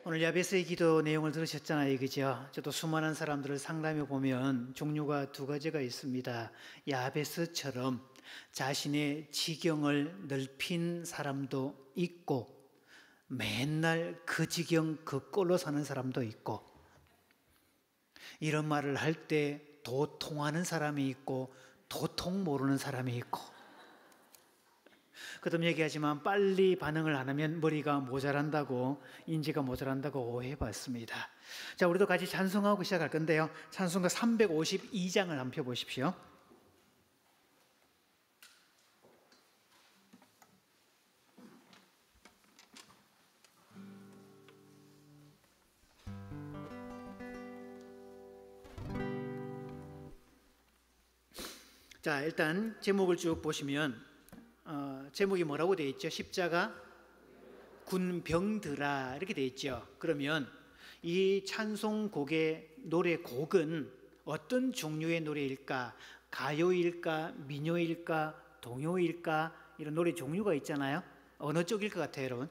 오늘 야베스의 기도 내용을 들으셨잖아요, 그죠? 저도 수많은 사람들을 상담해 보면 종류가 두 가지가 있습니다. 야베스처럼 자신의 지경을 넓힌 사람도 있고, 맨날 그 지경 그 꼴로 사는 사람도 있고, 이런 말을 할 때 도통하는 사람이 있고 도통 모르는 사람이 있고, 그다음 얘기하지만 빨리 반응을 안 하면 머리가 모자란다고, 인지가 모자란다고 오해받습니다. 자, 우리도 같이 찬송하고 시작할 건데요. 찬송가 352장을 한번 펴보십시오. 자, 일단 제목을 쭉 보시면 제목이 뭐라고 되어 있죠? 십자가 군병들아 이렇게 되어 있죠. 그러면 이 찬송곡의 노래곡은 어떤 종류의 노래일까? 가요일까? 민요일까? 동요일까? 이런 노래 종류가 있잖아요. 어느 쪽일 것 같아요, 여러분?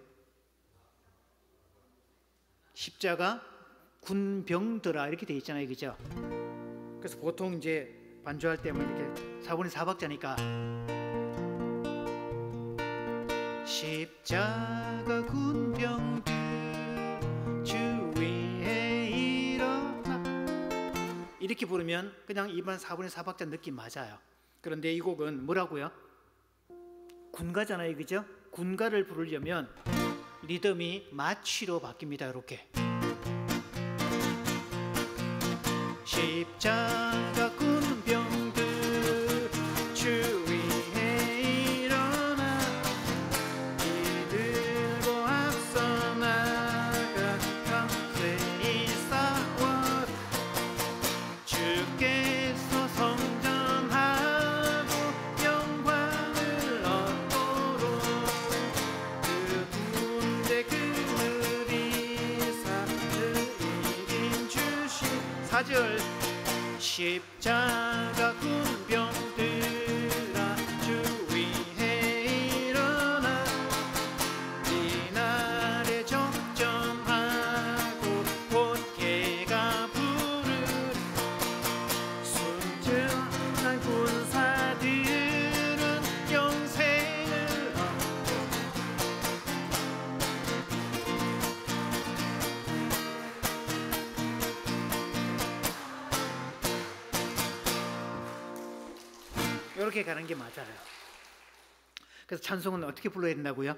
십자가 군병들아 이렇게 되어 있잖아요, 그죠? 그래서 보통 이제 반주할 때 뭐 이렇게 4분의 4박자니까 십자가 군병들 주 위에 일어나 이렇게 부르면 그냥 일반 4분의 4박자 느낌 맞아요. 그런데 이 곡은 뭐라고요? 군가잖아요, 그죠? 군가를 부르려면 리듬이 마취로 바뀝니다. 이렇게 십자가 군병들 주 위에 일어나 이들고 앞서 나가 강세히 싸워 주께서 성전하고 영광을 얻도록 그 군대 그늘이 사를 이긴 주신 4절 십자가 군병들아 주 위에 일어나 이날에 적점하고 본캐가 부르 순전한 군사들은 영생을 얻고 이렇게 가는 게 맞아요. 그래서 찬송은 어떻게 불러야 된다고요?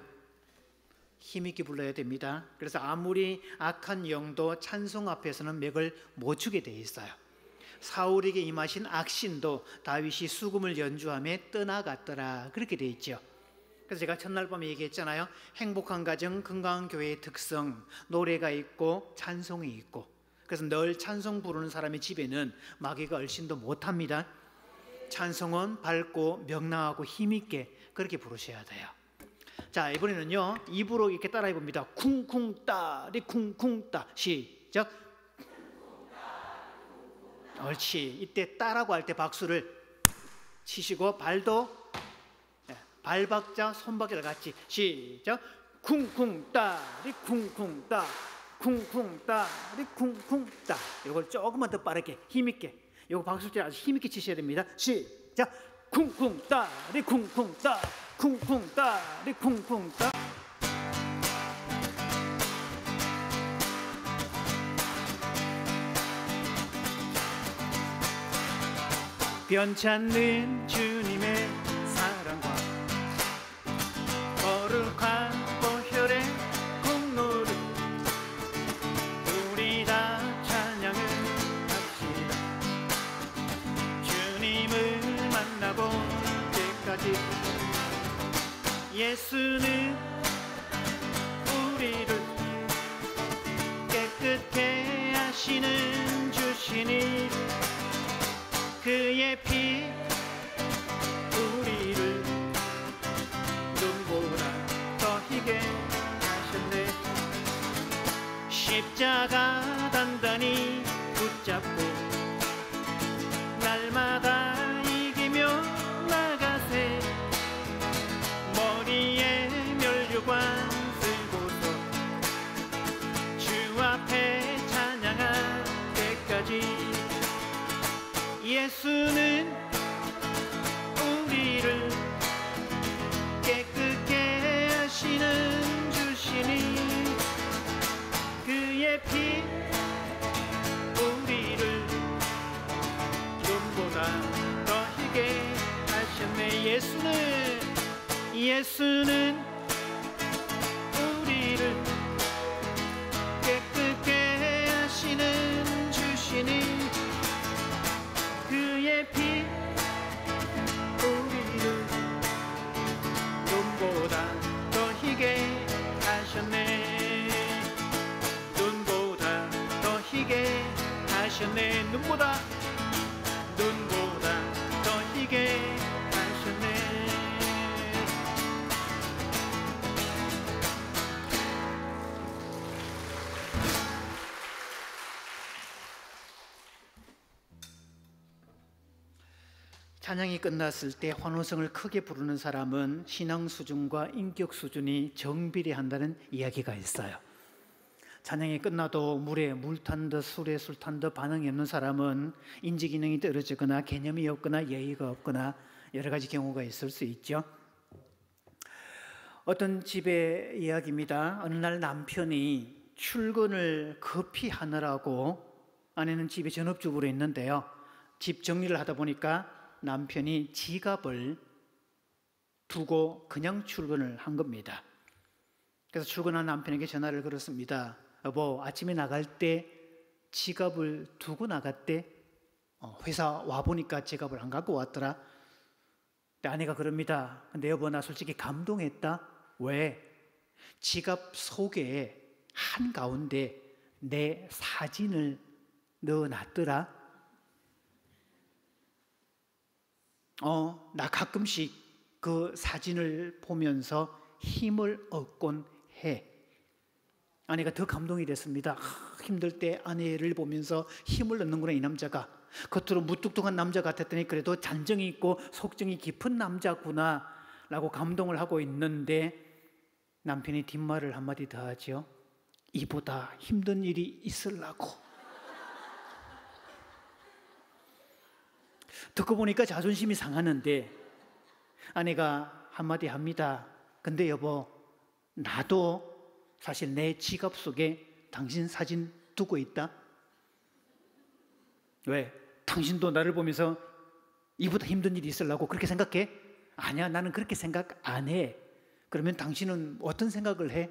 힘있게 불러야 됩니다. 그래서 아무리 악한 영도 찬송 앞에서는 맥을 못 추게 돼 있어요. 사울에게 임하신 악신도 다윗이 수금을 연주하며 떠나갔더라 그렇게 돼 있죠. 그래서 제가 첫날 밤에 얘기했잖아요. 행복한 가정, 건강한 교회의 특성, 노래가 있고 찬송이 있고, 그래서 늘 찬송 부르는 사람의 집에는 마귀가 얼씬도 못합니다. 찬송은 밝고 명랑하고 힘있게 그렇게 부르셔야 돼요. 자, 이번에는요 입으로 이렇게 따라해 봅니다. 쿵쿵 따리 쿵쿵 따. 시작. 옳지. 이때 따라고 할 때 박수를 치시고 발도 발박자 손박자를 같이 시작. 쿵쿵 따리 쿵쿵 따 쿵쿵 따리 쿵쿵 따. 이걸 조금만 더 빠르게 힘있게, 요거 박수를 아주 힘있게 치셔야 됩니다. 시작. 쿵쿵 따리 쿵쿵 따 쿵쿵 따리 쿵쿵 따. 변찮는 주님의 사랑과 거룩한 보혈의 공로를 우리 다 찬양을 합시다. 주님을 만나볼 때까지 예수는 우리를 깨끗게 하시는 주시니 그의 피 우리를 눈보라 더 희게 하셨네. 십자가 단단히 붙잡고 날마다 이기며 나가세. 머리에 멸류관 쓰고서 주 그의 피 우리를 눈보다 더 희게 하셨네. 예수는 우리를 깨끗게 하시는 주시니 그의 피 우리를 눈보다 더 희게 하셨네. 눈보다 더 희게 하셨네. 눈보다 더 희게 하셨네. 찬양이 끝났을 때 환호성을 크게 부르는 사람은 신앙 수준과 인격 수준이 정비례한다는 이야기가 있어요. 찬양이 끝나도 물에 물 탄 듯 술에 술 탄 듯 반응이 없는 사람은 인지 기능이 떨어지거나 개념이 없거나 예의가 없거나 여러 가지 경우가 있을 수 있죠. 어떤 집의 이야기입니다. 어느 날 남편이 출근을 급히 하느라고, 아내는 집에 전업주부로 있는데요, 집 정리를 하다 보니까 남편이 지갑을 두고 그냥 출근을 한 겁니다. 그래서 출근한 남편에게 전화를 걸었습니다. 여보, 아침에 나갈 때 지갑을 두고 나갔대. 회사 와보니까 지갑을 안 갖고 왔더라. 근데 아내가 그럽니다. 근데 여보, 나 솔직히 감동했다. 왜? 지갑 속에 한가운데 내 사진을 넣어놨더라. 나 가끔씩 그 사진을 보면서 힘을 얻곤 해. 아내가 더 감동이 됐습니다. 힘들 때 아내를 보면서 힘을 얻는구나, 이 남자가. 겉으로 무뚝뚝한 남자 같았더니 그래도 잔정이 있고 속정이 깊은 남자구나 라고 감동을 하고 있는데, 남편이 뒷말을 한마디 더 하죠. 이보다 힘든 일이 있으려고. 듣고 보니까 자존심이 상하는데 아내가 한마디 합니다. 근데 여보, 나도 사실 내 지갑 속에 당신 사진 두고 있다. 왜? 당신도 나를 보면서 이보다 힘든 일이 있으려고 그렇게 생각해? 아니야, 나는 그렇게 생각 안 해. 그러면 당신은 어떤 생각을 해?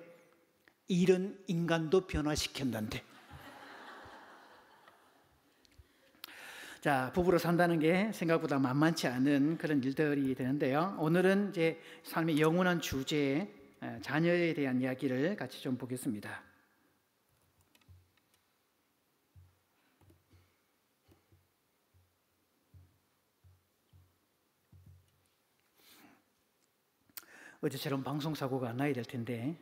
이런 인간도 변화시켰는데. 자, 부부로 산다는 게 생각보다 만만치 않은 그런 일들이 되는데요. 오늘은 이제 삶의 영원한 주제, 자녀에 대한 이야기를 같이 좀 보겠습니다. 어제처럼 방송사고가 안 나야 될 텐데,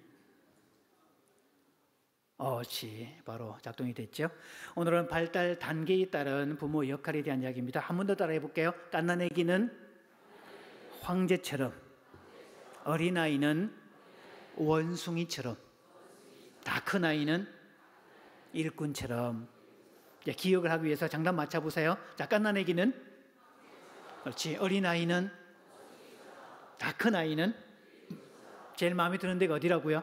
바로 작동이 됐죠. 오늘은 발달 단계에 따른 부모 역할에 대한 이야기입니다. 한 번 더 따라해 볼게요. 갓난아기는 황제처럼, 어린아이는 원숭이처럼, 다 큰 아이는 일꾼처럼. 기억을 하기 위해서 장단 맞춰보세요. 자, 갓난아기는, 그렇지, 어린아이는, 다 큰 아이는, 제일 마음에 드는 데가 어디라고요?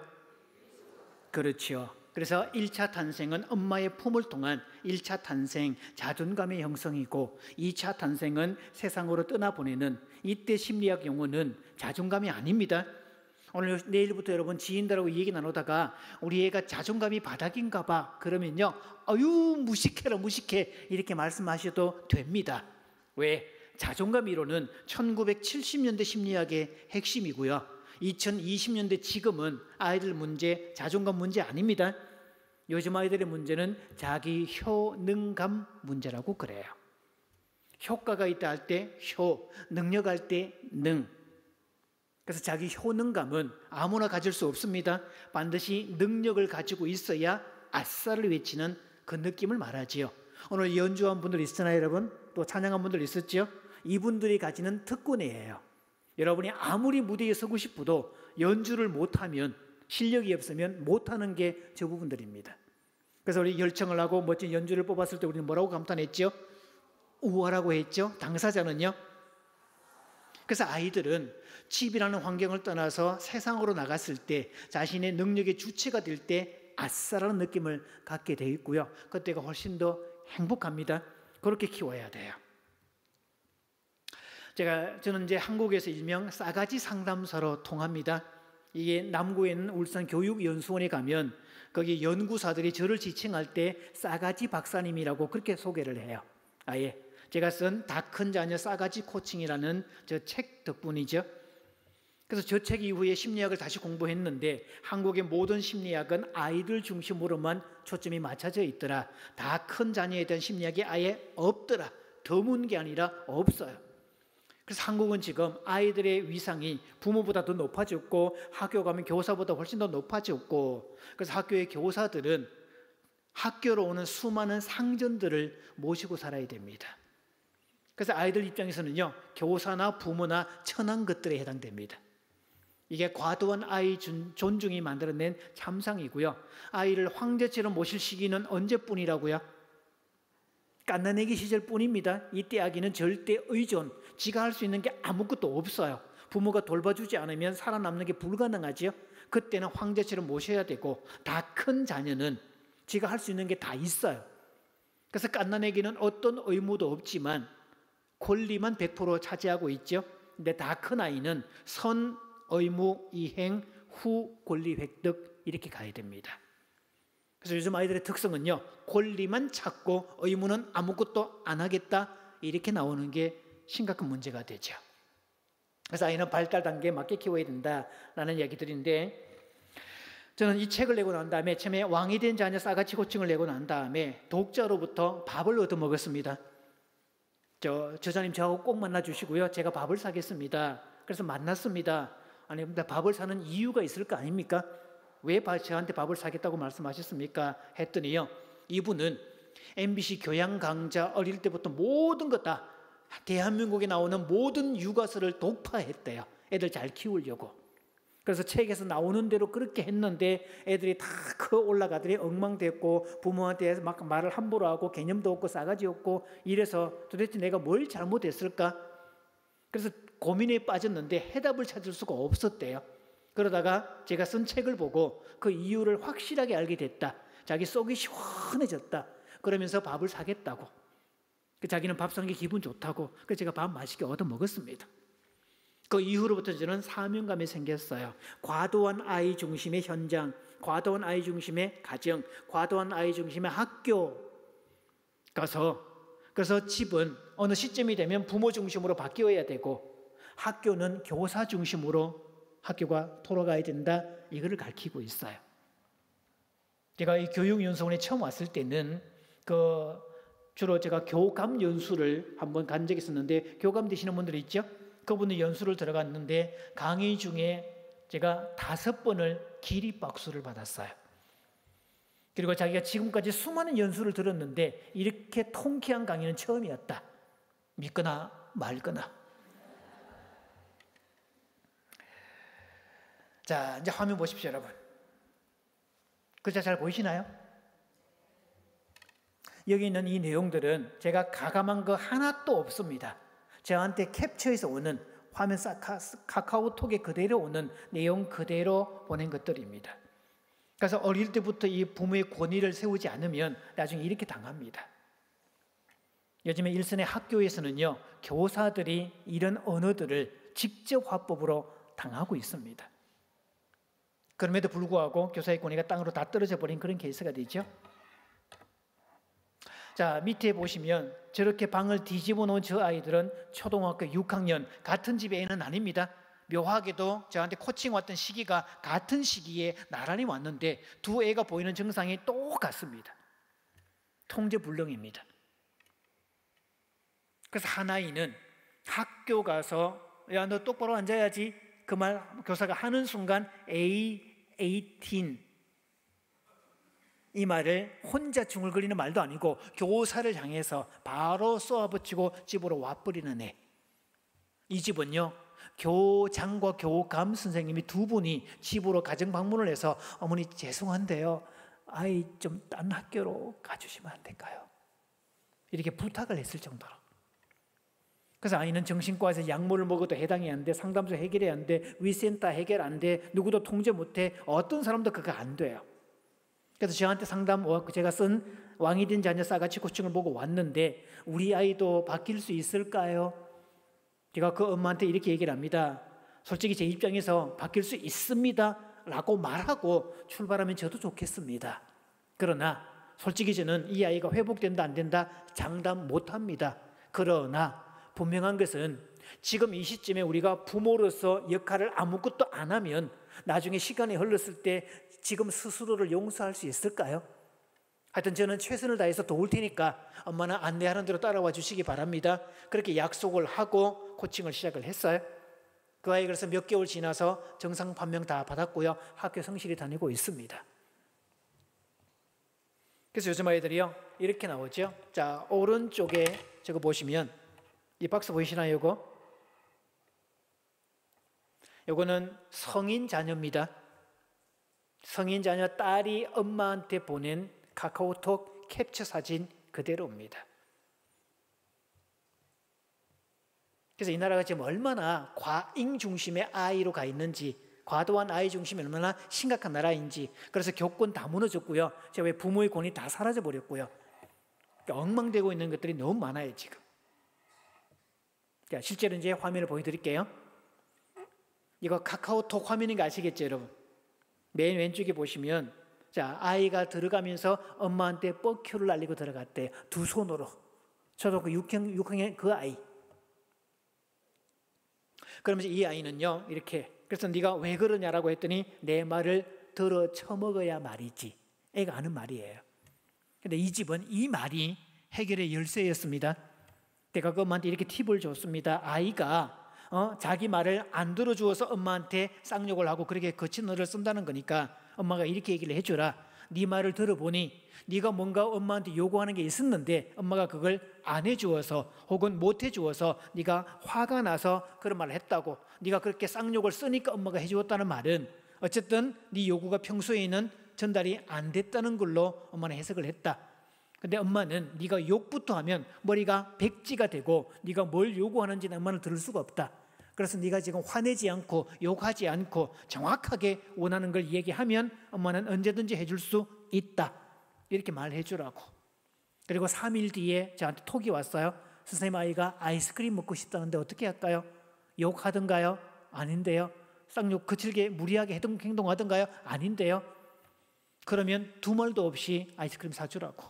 그렇죠. 그래서 1차 탄생은 엄마의 품을 통한 1차 탄생, 자존감의 형성이고, 2차 탄생은 세상으로 떠나보내는, 이때 심리학 용어는 자존감이 아닙니다. 오늘 내일부터 여러분 지인들하고 얘기 나누다가 우리 애가 자존감이 바닥인가 봐 그러면요, 아유 무식해라 무식해 이렇게 말씀하셔도 됩니다. 왜? 자존감 이론은 1970년대 심리학의 핵심이고요, 2020년대 지금은 아이들 문제, 자존감 문제 아닙니다. 요즘 아이들의 문제는 자기 효능감 문제라고 그래요. 효과가 있다 할 때 효, 능력할 때 능. 그래서 자기 효능감은 아무나 가질 수 없습니다. 반드시 능력을 가지고 있어야 아싸를 외치는 그 느낌을 말하지요. 오늘 연주한 분들 있잖아요, 여러분. 또 찬양한 분들 있었죠. 이분들이 가지는 특권이에요. 여러분이 아무리 무대에 서고 싶어도 연주를 못하면, 실력이 없으면 못하는 게 저 부분들입니다. 그래서 우리 열청을 하고 멋진 연주를 뽑았을 때 우리는 뭐라고 감탄했죠? 우월하고 했죠. 당사자는요. 그래서 아이들은 집이라는 환경을 떠나서 세상으로 나갔을 때, 자신의 능력의 주체가 될 때 아싸라는 느낌을 갖게 돼 있고요. 그때가 훨씬 더 행복합니다. 그렇게 키워야 돼요. 저는 이제 한국에서 일명 싸가지 상담사로 통합니다. 이게 남구에 있는 울산 교육연수원에 가면 거기 연구사들이 저를 지칭할 때 싸가지 박사님이라고 그렇게 소개를 해요. 아예 제가 쓴 다 큰 자녀 싸가지 코칭이라는 저 책 덕분이죠. 그래서 저 책 이후에 심리학을 다시 공부했는데 한국의 모든 심리학은 아이들 중심으로만 초점이 맞춰져 있더라. 다 큰 자녀에 대한 심리학이 아예 없더라. 드문 게 아니라 없어요. 그래서 한국은 지금 아이들의 위상이 부모보다 더 높아졌고 학교 가면 교사보다 훨씬 더 높아졌고, 그래서 학교의 교사들은 학교로 오는 수많은 상전들을 모시고 살아야 됩니다. 그래서 아이들 입장에서는요, 교사나 부모나 천한 것들에 해당됩니다. 이게 과도한 아이 존중이 만들어낸 참상이고요. 아이를 황제처럼 모실 시기는 언제뿐이라고요? 갓난아기 시절뿐입니다. 이때 아기는 절대 의존, 지가 할 수 있는 게 아무것도 없어요. 부모가 돌봐주지 않으면 살아남는 게 불가능하지요. 그때는 황제처럼 모셔야 되고, 다 큰 자녀는 지가 할 수 있는 게 다 있어요. 그래서 갓난아기는 어떤 의무도 없지만 권리만 100% 차지하고 있죠. 근데 다 큰 아이는 선, 의무, 이행, 후, 권리 획득 이렇게 가야 됩니다. 그래서 요즘 아이들의 특성은요, 권리만 찾고 의무는 아무것도 안 하겠다 이렇게 나오는 게 심각한 문제가 되죠. 그래서 아이는 발달 단계에 맞게 키워야 된다라는 이야기들인데, 저는 이 책을 내고 난 다음에 처음에 왕이 된 자녀 싸가지 고칭을 내고 난 다음에 독자로부터 밥을 얻어 먹었습니다. 저자님 저하고 꼭 만나 주시고요, 제가 밥을 사겠습니다. 그래서 만났습니다. 아니 근데 밥을 사는 이유가 있을 거 아닙니까? 왜 저한테 밥을 사겠다고 말씀하셨습니까? 했더니요, 이분은 MBC 교양 강좌 어릴 때부터 모든 것 다 대한민국에 나오는 모든 육아서를 독파했대요. 애들 잘 키우려고. 그래서 책에서 나오는 대로 그렇게 했는데 애들이 다 커 올라가더니 엉망됐고 부모한테 막 말을 함부로 하고 개념도 없고 싸가지 없고 이래서 도대체 내가 뭘 잘못했을까? 그래서 고민에 빠졌는데 해답을 찾을 수가 없었대요. 그러다가 제가 쓴 책을 보고 그 이유를 확실하게 알게 됐다. 자기 속이 시원해졌다. 그러면서 밥을 사겠다고. 자기는 밥 사는 게 기분 좋다고. 그래서 제가 밥 맛있게 얻어 먹었습니다. 그 이후로부터 저는 사명감이 생겼어요. 과도한 아이 중심의 현장, 과도한 아이 중심의 가정, 과도한 아이 중심의 학교 가서, 그래서 집은 어느 시점이 되면 부모 중심으로 바뀌어야 되고 학교는 교사 중심으로 학교가 돌아가야 된다, 이거를 가르치고 있어요. 제가 이 교육연수원에 처음 왔을 때는 주로 제가 교감 연수를 한번 간 적이 있었는데, 교감 되시는 분들 있죠? 그분들 연수를 들어갔는데 강의 중에 제가 5번을 기립박수를 받았어요. 그리고 자기가 지금까지 수많은 연수를 들었는데 이렇게 통쾌한 강의는 처음이었다. 믿거나 말거나. 자, 이제 화면 보십시오, 여러분. 글자 잘 보이시나요? 여기 있는 이 내용들은 제가 가감한 거 하나도 없습니다. 저한테 캡처해서 오는 화면 카카오톡에 그대로 오는 내용 그대로 보낸 것들입니다. 그래서 어릴 때부터 이 부모의 권위를 세우지 않으면 나중에 이렇게 당합니다. 요즘에 일선의 학교에서는요, 교사들이 이런 언어들을 직접 화법으로 당하고 있습니다. 그럼에도 불구하고 교사의 권위가 땅으로 다 떨어져 버린 그런 케이스가 되죠. 자, 밑에 보시면 저렇게 방을 뒤집어 놓은 저 아이들은 초등학교 6학년, 같은 집의 애는 아닙니다. 묘하게도 저한테 코칭 왔던 시기가 같은 시기에 나란히 왔는데 두 애가 보이는 증상이 똑같습니다. 통제불능입니다. 그래서 한 아이는 학교 가서 야, 너 똑바로 앉아야지, 그 말 교사가 하는 순간 A18 이 말을 혼자 중얼거리는 말도 아니고 교사를 향해서 바로 쏘아붙이고 집으로 와버리는 애. 이 집은요, 교장과 교감 선생님이 두 분이 집으로 가정 방문을 해서 어머니 죄송한데요, 아이 좀 딴 학교로 가주시면 안 될까요? 이렇게 부탁을 했을 정도로. 그래서 아이는 정신과에서 약물을 먹어도 해당이 안 돼, 상담소 해결이 안 돼, 위센터 해결 안 돼, 누구도 통제 못 해, 어떤 사람도 그거 안 돼요. 그래서 저한테 제가 쓴 왕이 된 자녀 싸가지 코칭을 보고 왔는데 우리 아이도 바뀔 수 있을까요? 제가 그 엄마한테 이렇게 얘기를 합니다. 솔직히 제 입장에서 바뀔 수 있습니다 라고 말하고 출발하면 저도 좋겠습니다. 그러나 솔직히 저는 이 아이가 회복된다 안 된다 장담 못합니다. 그러나 분명한 것은 지금 이 시점에 우리가 부모로서 역할을 아무것도 안 하면 나중에 시간이 흘렀을 때 지금 스스로를 용서할 수 있을까요? 하여튼 저는 최선을 다해서 도울 테니까 엄마는 안내하는 대로 따라와 주시기 바랍니다. 그렇게 약속을 하고 코칭을 시작을 했어요. 그 아이 그래서 몇 개월 지나서 정상 판명 다 받았고요. 학교 성실히 다니고 있습니다. 그래서 요즘 아이들이요 이렇게 나오죠. 자, 오른쪽에 저거 보시면 이 박스 보이시나요? 요거는 성인 자녀입니다. 성인 자녀 딸이 엄마한테 보낸 카카오톡 캡처 사진 그대로입니다. 그래서 이 나라가 지금 얼마나 과잉 중심의 아이로 가 있는지, 과도한 아이 중심이 얼마나 심각한 나라인지. 그래서 교권 다 무너졌고요. 제가 왜 부모의 권위 다 사라져 버렸고요. 그러니까 엉망되고 있는 것들이 너무 많아요 지금. 자, 실제로 이제 화면을 보여드릴게요. 이거 카카오톡 화면인 거 아시겠죠 여러분? 맨 왼쪽에 보시면 자, 아이가 들어가면서 엄마한테 뻑큐를 날리고 들어갔대요. 두 손으로. 초등학교 6학년 그 아이. 그러면서 이 아이는요 이렇게, 그래서 네가 왜 그러냐라고 했더니 내 말을 들어 처먹어야 말이지. 애가 하는 말이에요. 근데 이 집은 이 말이 해결의 열쇠였습니다. 내가 그 엄마한테 이렇게 팁을 줬습니다. 아이가 자기 말을 안 들어주어서 엄마한테 쌍욕을 하고 그렇게 거친 어를 쓴다는 거니까 엄마가 이렇게 얘기를 해줘라. 네 말을 들어보니 네가 뭔가 엄마한테 요구하는 게 있었는데 엄마가 그걸 안 해주어서 혹은 못 해주어서 네가 화가 나서 그런 말을 했다고. 네가 그렇게 쌍욕을 쓰니까 엄마가 해주었다는 말은 어쨌든 네 요구가 평소에는 전달이 안 됐다는 걸로 엄마는 해석을 했다. 근데 엄마는 네가 욕부터 하면 머리가 백지가 되고 네가 뭘 요구하는지는 엄마는 들을 수가 없다. 그래서 네가 지금 화내지 않고 욕하지 않고 정확하게 원하는 걸 얘기하면 엄마는 언제든지 해줄 수 있다. 이렇게 말해 주라고. 그리고 3일 뒤에 저한테 톡이 왔어요. 선생님, 아이가 아이스크림 먹고 싶다는데 어떻게 할까요? 욕하던가요? 아닌데요. 쌍욕 거칠게 무리하게 행동하던가요? 아닌데요. 그러면 두 말도 없이 아이스크림 사주라고.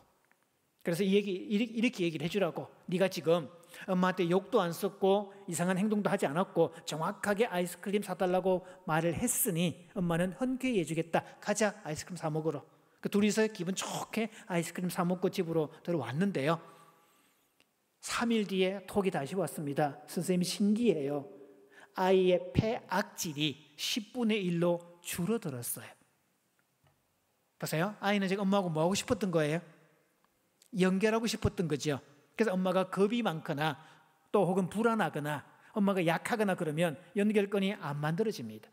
그래서 이렇게 얘기를 해주라고. 네가 지금 엄마한테 욕도 안 썼고 이상한 행동도 하지 않았고 정확하게 아이스크림 사달라고 말을 했으니 엄마는 흔쾌히 해주겠다. 가자, 아이스크림 사 먹으러. 그 둘이서 기분 좋게 아이스크림 사 먹고 집으로 들어왔는데요. 3일 뒤에 톡이 다시 왔습니다. 선생님이 신기해요. 아이의 폐 악질이 10분의 1로 줄어들었어요. 보세요. 아이는 지금 엄마하고 뭐 하고 싶었던 거예요? 연결하고 싶었던 거죠. 그래서 엄마가 겁이 많거나 또 혹은 불안하거나 엄마가 약하거나 그러면 연결권이 안 만들어집니다.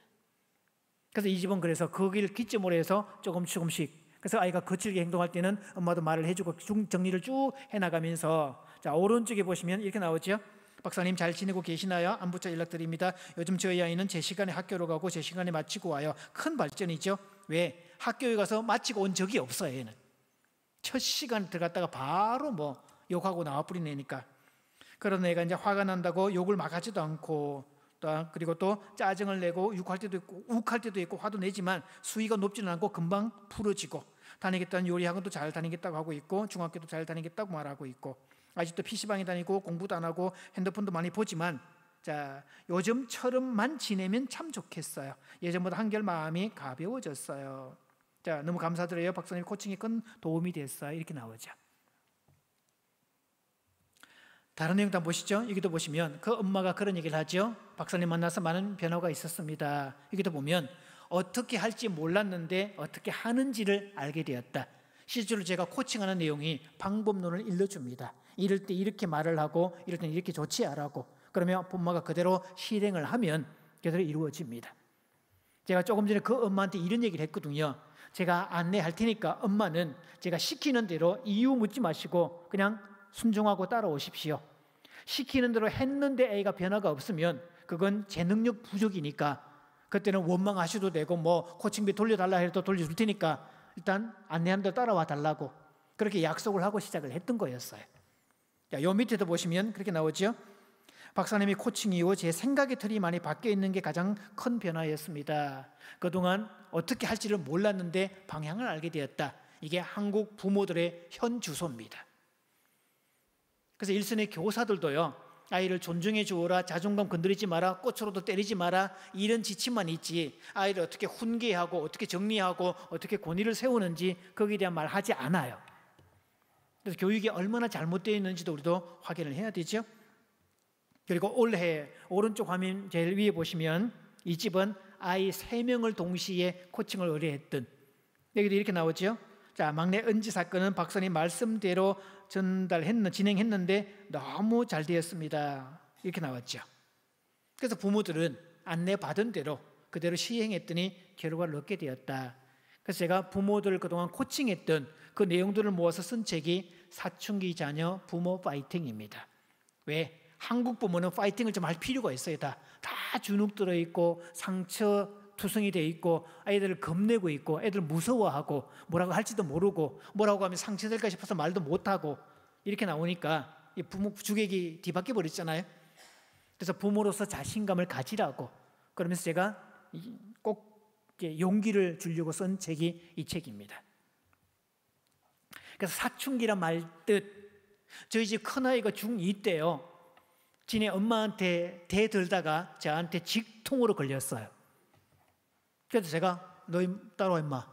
그래서 이 집은 그래서 거기를 기점으로 해서 조금씩 그래서 아이가 거칠게 행동할 때는 엄마도 말을 해주고 정리를 쭉 해나가면서 자, 오른쪽에 보시면 이렇게 나오죠. 박사님 잘 지내고 계시나요? 안부처 연락드립니다. 요즘 저희 아이는 제 시간에 학교로 가고 제 시간에 마치고 와요. 큰 발전이죠. 왜? 학교에 가서 마치고 온 적이 없어요. 얘는 첫 시간 들어갔다가 바로 뭐 욕하고 나와버린 애니까. 그런 애가 이제 화가 난다고 욕을 막 하지도 않고 그리고 또 짜증을 내고 욱할 때도 있고 화도 내지만 수위가 높지는 않고 금방 풀어지고 다니겠다는 요리학원도 잘 다니겠다고 하고 있고 중학교도 잘 다니겠다고 말하고 있고 아직도 PC방에 다니고 공부도 안 하고 핸드폰도 많이 보지만 자, 요즘처럼만 지내면 참 좋겠어요. 예전보다 한결 마음이 가벼워졌어요. 자, 너무 감사드려요. 박사님 코칭이 큰 도움이 됐어요. 이렇게 나오죠. 다른 내용도 한번 보시죠. 여기도 보시면 그 엄마가 그런 얘기를 하죠. 박사님 만나서 많은 변화가 있었습니다. 여기도 보면 어떻게 할지 몰랐는데 어떻게 하는지를 알게 되었다. 실제로 제가 코칭하는 내용이 방법론을 일러줍니다. 이럴 때 이렇게 말을 하고 이럴 때 이렇게 조치하라고. 그러면 엄마가 그대로 실행을 하면 그대로 이루어집니다. 제가 조금 전에 그 엄마한테 이런 얘기를 했거든요. 제가 안내할 테니까 엄마는 제가 시키는 대로 이유 묻지 마시고 그냥 순종하고 따라오십시오. 시키는 대로 했는데 애가 변화가 없으면 그건 제 능력 부족이니까 그때는 원망하셔도 되고 뭐 코칭비 돌려달라 해도 돌려줄 테니까 일단 안내한 대로 따라와 달라고 그렇게 약속을 하고 시작을 했던 거였어요. 자, 요 밑에도 보시면 그렇게 나오죠. 박사님이 코칭 이후 제 생각의 틀이 많이 바뀌어 있는 게 가장 큰 변화였습니다. 그동안 어떻게 할지를 몰랐는데 방향을 알게 되었다. 이게 한국 부모들의 현 주소입니다. 그래서 일선의 교사들도요, 아이를 존중해 주어라, 자존감 건드리지 마라, 꽃으로도 때리지 마라, 이런 지침만 있지 아이를 어떻게 훈계하고 어떻게 정리하고 어떻게 권위를 세우는지 거기에 대한 말 하지 않아요. 그래서 교육이 얼마나 잘못되어 있는지도 우리도 확인을 해야 되죠. 그리고 올해 오른쪽 화면 제일 위에 보시면 이 집은 아이 3명을 동시에 코칭을 의뢰했던, 여기도 이렇게 나오죠. 자, 막내 은지 사건은 박사님 말씀대로 진행했는데 너무 잘 되었습니다. 이렇게 나왔죠. 그래서 부모들은 안내받은 대로 그대로 시행했더니 결과를 얻게 되었다. 그래서 제가 부모들을 그동안 코칭했던 그 내용들을 모아서 쓴 책이 사춘기 자녀 부모 파이팅입니다. 왜? 한국 부모는 파이팅을 좀 할 필요가 있어요. 다 주눅 들어있고 상처 투성이 돼 있고 아이들을 겁내고 있고 애들 무서워하고 뭐라고 할지도 모르고 뭐라고 하면 상처될까 싶어서 말도 못하고 이렇게 나오니까 부모 주객이 뒤바뀌어 버렸잖아요. 그래서 부모로서 자신감을 가지라고, 그러면서 제가 꼭 용기를 주려고 쓴 책이 이 책입니다. 그래서 사춘기란 말 뜻, 저희 집 큰아이가 중2 때요, 지네 엄마한테 대들다가 저한테 직통으로 걸렸어요. 그래서 제가 너 따라와 임마,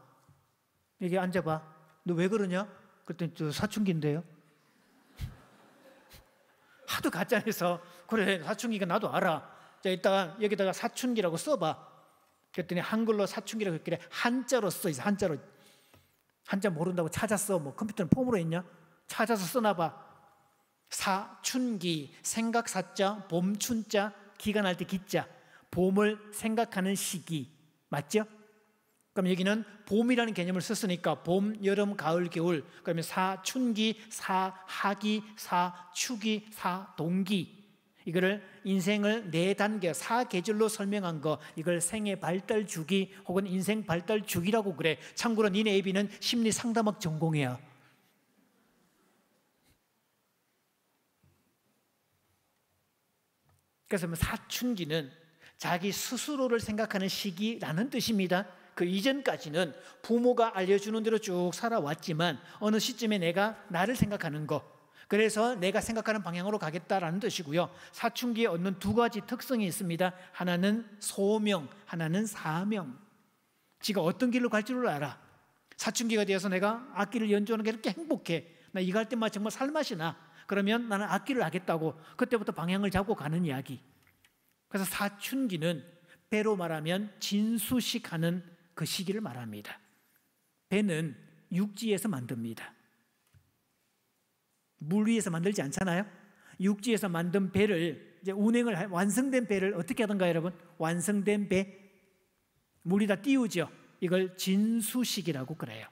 여기 앉아봐, 너 왜 그러냐? 그랬더니 저 사춘기인데요. 하도 가짜내서 그래 사춘기가 나도 알아. 자, 이따가 여기다가 사춘기라고 써봐. 그랬더니 한글로 사춘기라고 했길래 한자로 써 있어. 한자로. 한자 모른다고 찾았어. 뭐 컴퓨터는 폼으로 있냐? 찾아서 써놔봐. 사춘기, 생각 사자, 봄춘자, 기가 날 때 기자, 봄을 생각하는 시기, 맞죠? 그럼 여기는 봄이라는 개념을 썼으니까 봄, 여름, 가을, 겨울, 그러면 사춘기, 사하기, 사축이, 사동기, 이거를 인생을 4단계, 4계절로 설명한 거, 이걸 생애 발달 주기 혹은 인생 발달 주기라고 그래. 참고로 니네 애비는 심리 상담학 전공이야. 그래서 사춘기는 자기 스스로를 생각하는 시기라는 뜻입니다. 그 이전까지는 부모가 알려주는 대로 쭉 살아왔지만 어느 시점에 내가 나를 생각하는 거, 그래서 내가 생각하는 방향으로 가겠다라는 뜻이고요. 사춘기에 얻는 2가지 특성이 있습니다. 하나는 소명, 하나는 사명. 지가 어떤 길로 갈 줄을 알아. 사춘기가 되어서 내가 악기를 연주하는 게 이렇게 행복해, 나 이거 할 때마다 정말 살맛이 나, 그러면 나는 악기를 하겠다고 그때부터 방향을 잡고 가는 이야기. 그래서 사춘기는 배로 말하면 진수식하는 그 시기를 말합니다. 배는 육지에서 만듭니다. 물 위에서 만들지 않잖아요. 육지에서 만든 배를 이제 완성된 배를 어떻게 하던가 여러분? 완성된 배, 물이 다 띄우죠. 이걸 진수식이라고 그래요.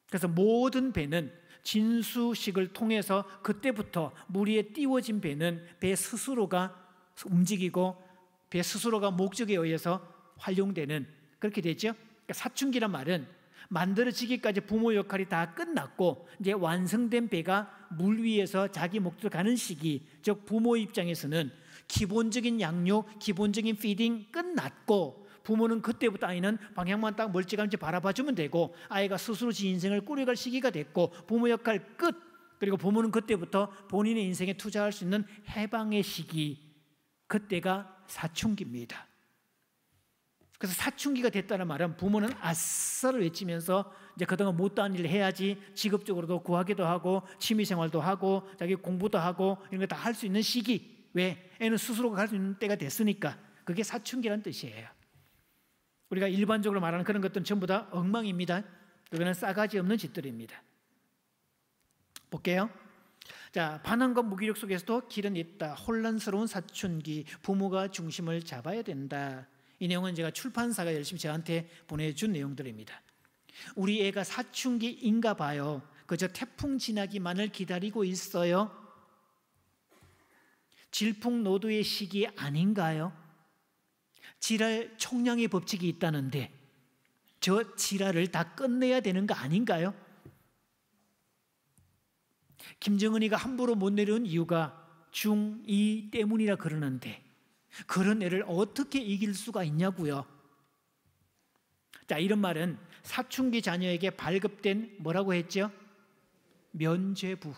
그래서 모든 배는 진수식을 통해서 그때부터 물 위에 띄워진 배는 배 스스로가 움직이고 배 스스로가 목적에 의해서 활용되는, 그렇게 되죠. 그러니까 사춘기란 말은 만들어지기까지 부모 역할이 다 끝났고 이제 완성된 배가 물 위에서 자기 목적으로 가는 시기, 즉 부모 입장에서는 기본적인 양육, 기본적인 피딩 끝났고 부모는 그때부터 아이는 방향만 딱 멀찌감치 바라봐주면 되고 아이가 스스로 지 인생을 꾸려갈 시기가 됐고 부모 역할 끝. 그리고 부모는 그때부터 본인의 인생에 투자할 수 있는 해방의 시기, 그때가 사춘기입니다. 그래서 사춘기가 됐다는 말은 부모는 아싸를 외치면서 이제 그동안 못다한 일을 해야지, 직업적으로도 구하기도 하고 취미생활도 하고 자기 공부도 하고 이런 거 다 할 수 있는 시기. 왜? 애는 스스로가 갈 수 있는 때가 됐으니까. 그게 사춘기라는 뜻이에요. 우리가 일반적으로 말하는 그런 것들은 전부 다 엉망입니다. 그거는 싸가지 없는 짓들입니다. 볼게요. 자, 반항과 무기력 속에서도 길은 있다. 혼란스러운 사춘기, 부모가 중심을 잡아야 된다. 이 내용은 제가 출판사가 열심히 저한테 보내준 내용들입니다. 우리 애가 사춘기인가 봐요. 그저 태풍 지나기만을 기다리고 있어요. 질풍노도의 시기 아닌가요? 지랄 총량의 법칙이 있다는데 저 지랄을 다 끝내야 되는 거 아닌가요? 김정은이가 함부로 못 내려온 이유가 중2 때문이라 그러는데 그런 애를 어떻게 이길 수가 있냐고요. 자, 이런 말은 사춘기 자녀에게 발급된 뭐라고 했죠? 면죄부.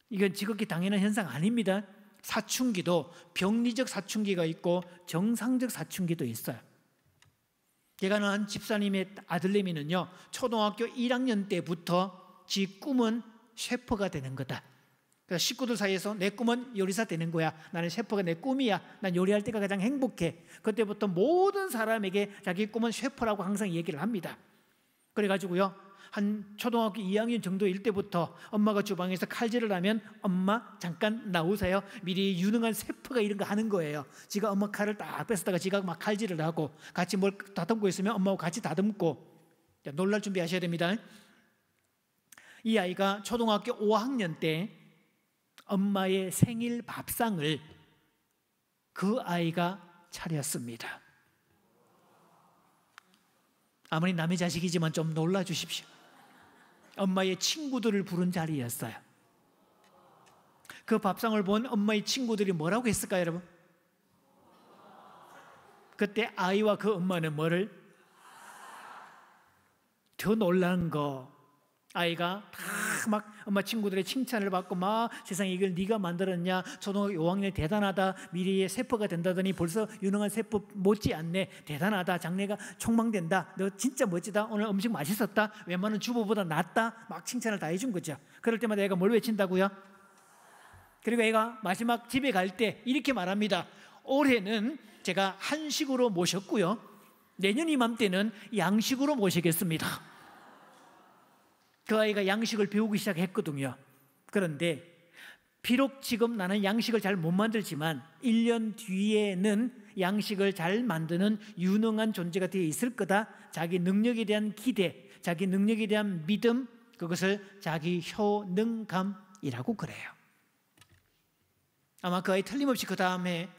이건 지극히 당연한 현상 아닙니다. 사춘기도 병리적 사춘기가 있고 정상적 사춘기도 있어요. 제가 아는 집사님의 아들내미는요, 초등학교 1학년 때부터 지 꿈은 셰퍼가 되는 거다. 그래서 식구들 사이에서 내 꿈은 요리사 되는 거야. 나는 셰퍼가 내 꿈이야. 난 요리할 때가 가장 행복해. 그때부터 모든 사람에게 자기 꿈은 셰퍼라고 항상 얘기를 합니다. 그래가지고요, 한 초등학교 2학년 정도일 때부터 엄마가 주방에서 칼질을 하면 엄마 잠깐 나오세요. 미리 유능한 셰프가 이런 거 하는 거예요. 지가 엄마 칼을 딱 뺏었다가 지가 막 칼질을 하고 같이 뭘 다듬고 있으면 엄마하고 같이 다듬고. 자, 놀랄 준비하셔야 됩니다. 이 아이가 초등학교 5학년 때 엄마의 생일 밥상을 그 아이가 차렸습니다. 아무리 남의 자식이지만 좀 놀라주십시오. 엄마의 친구들을 부른 자리였어요. 그 밥상을 본 엄마의 친구들이 뭐라고 했을까요, 여러분? 그때 아이와 그 엄마는 뭐를? 더 놀란 거, 아이가 다 막 엄마 친구들의 칭찬을 받고 막 세상에 이걸 네가 만들었냐, 초등학교 5학년 대단하다, 미래의 셰프가 된다더니 벌써 유능한 셰프 못지않네, 대단하다, 장래가 촉망된다, 너 진짜 멋지다, 오늘 음식 맛있었다, 웬만한 주부보다 낫다, 막 칭찬을 다 해준 거죠. 그럴 때마다 애가 뭘 외친다고요? 그리고 애가 마지막 집에 갈 때 이렇게 말합니다. 올해는 제가 한식으로 모셨고요, 내년 이맘때는 양식으로 모시겠습니다. 그 아이가 양식을 배우기 시작했거든요. 그런데 비록 지금 나는 양식을 잘 못 만들지만 1년 뒤에는 양식을 잘 만드는 유능한 존재가 되어 있을 거다. 자기 능력에 대한 기대, 자기 능력에 대한 믿음, 그것을 자기 효능감이라고 그래요. 아마 그 아이 틀림없이 그 다음에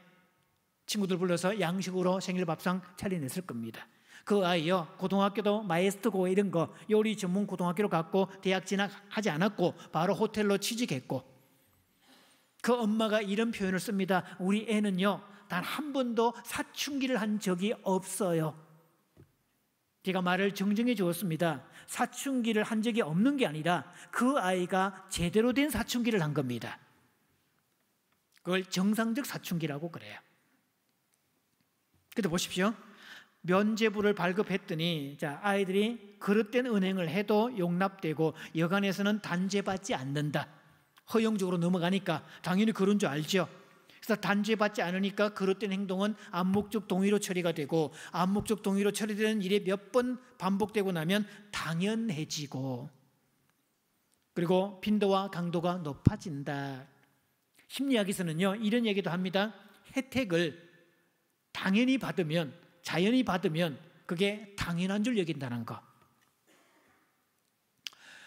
친구들 불러서 양식으로 생일 밥상 차려냈을 겁니다. 그 아이요, 고등학교도 마에스트고 이런 거 요리 전문 고등학교로 갔고 대학 진학하지 않았고 바로 호텔로 취직했고, 그 엄마가 이런 표현을 씁니다. 우리 애는요, 단 한 번도 사춘기를 한 적이 없어요. 제가 말을 정정해 주었습니다. 사춘기를 한 적이 없는 게 아니라 그 아이가 제대로 된 사춘기를 한 겁니다. 그걸 정상적 사춘기라고 그래요. 근데 보십시오. 면죄부를 발급했더니, 자, 아이들이 그릇된 은행을 해도 용납되고 여간에서는 단죄받지 않는다. 허용적으로 넘어가니까 당연히 그런 줄 알죠. 그래서 단죄받지 않으니까 그릇된 행동은 암묵적 동의로 처리가 되고, 암묵적 동의로 처리되는 일이 몇 번 반복되고 나면 당연해지고, 그리고 빈도와 강도가 높아진다. 심리학에서는요, 이런 얘기도 합니다. 혜택을 당연히 받으면, 자연히 받으면 그게 당연한 줄 여긴다는 거.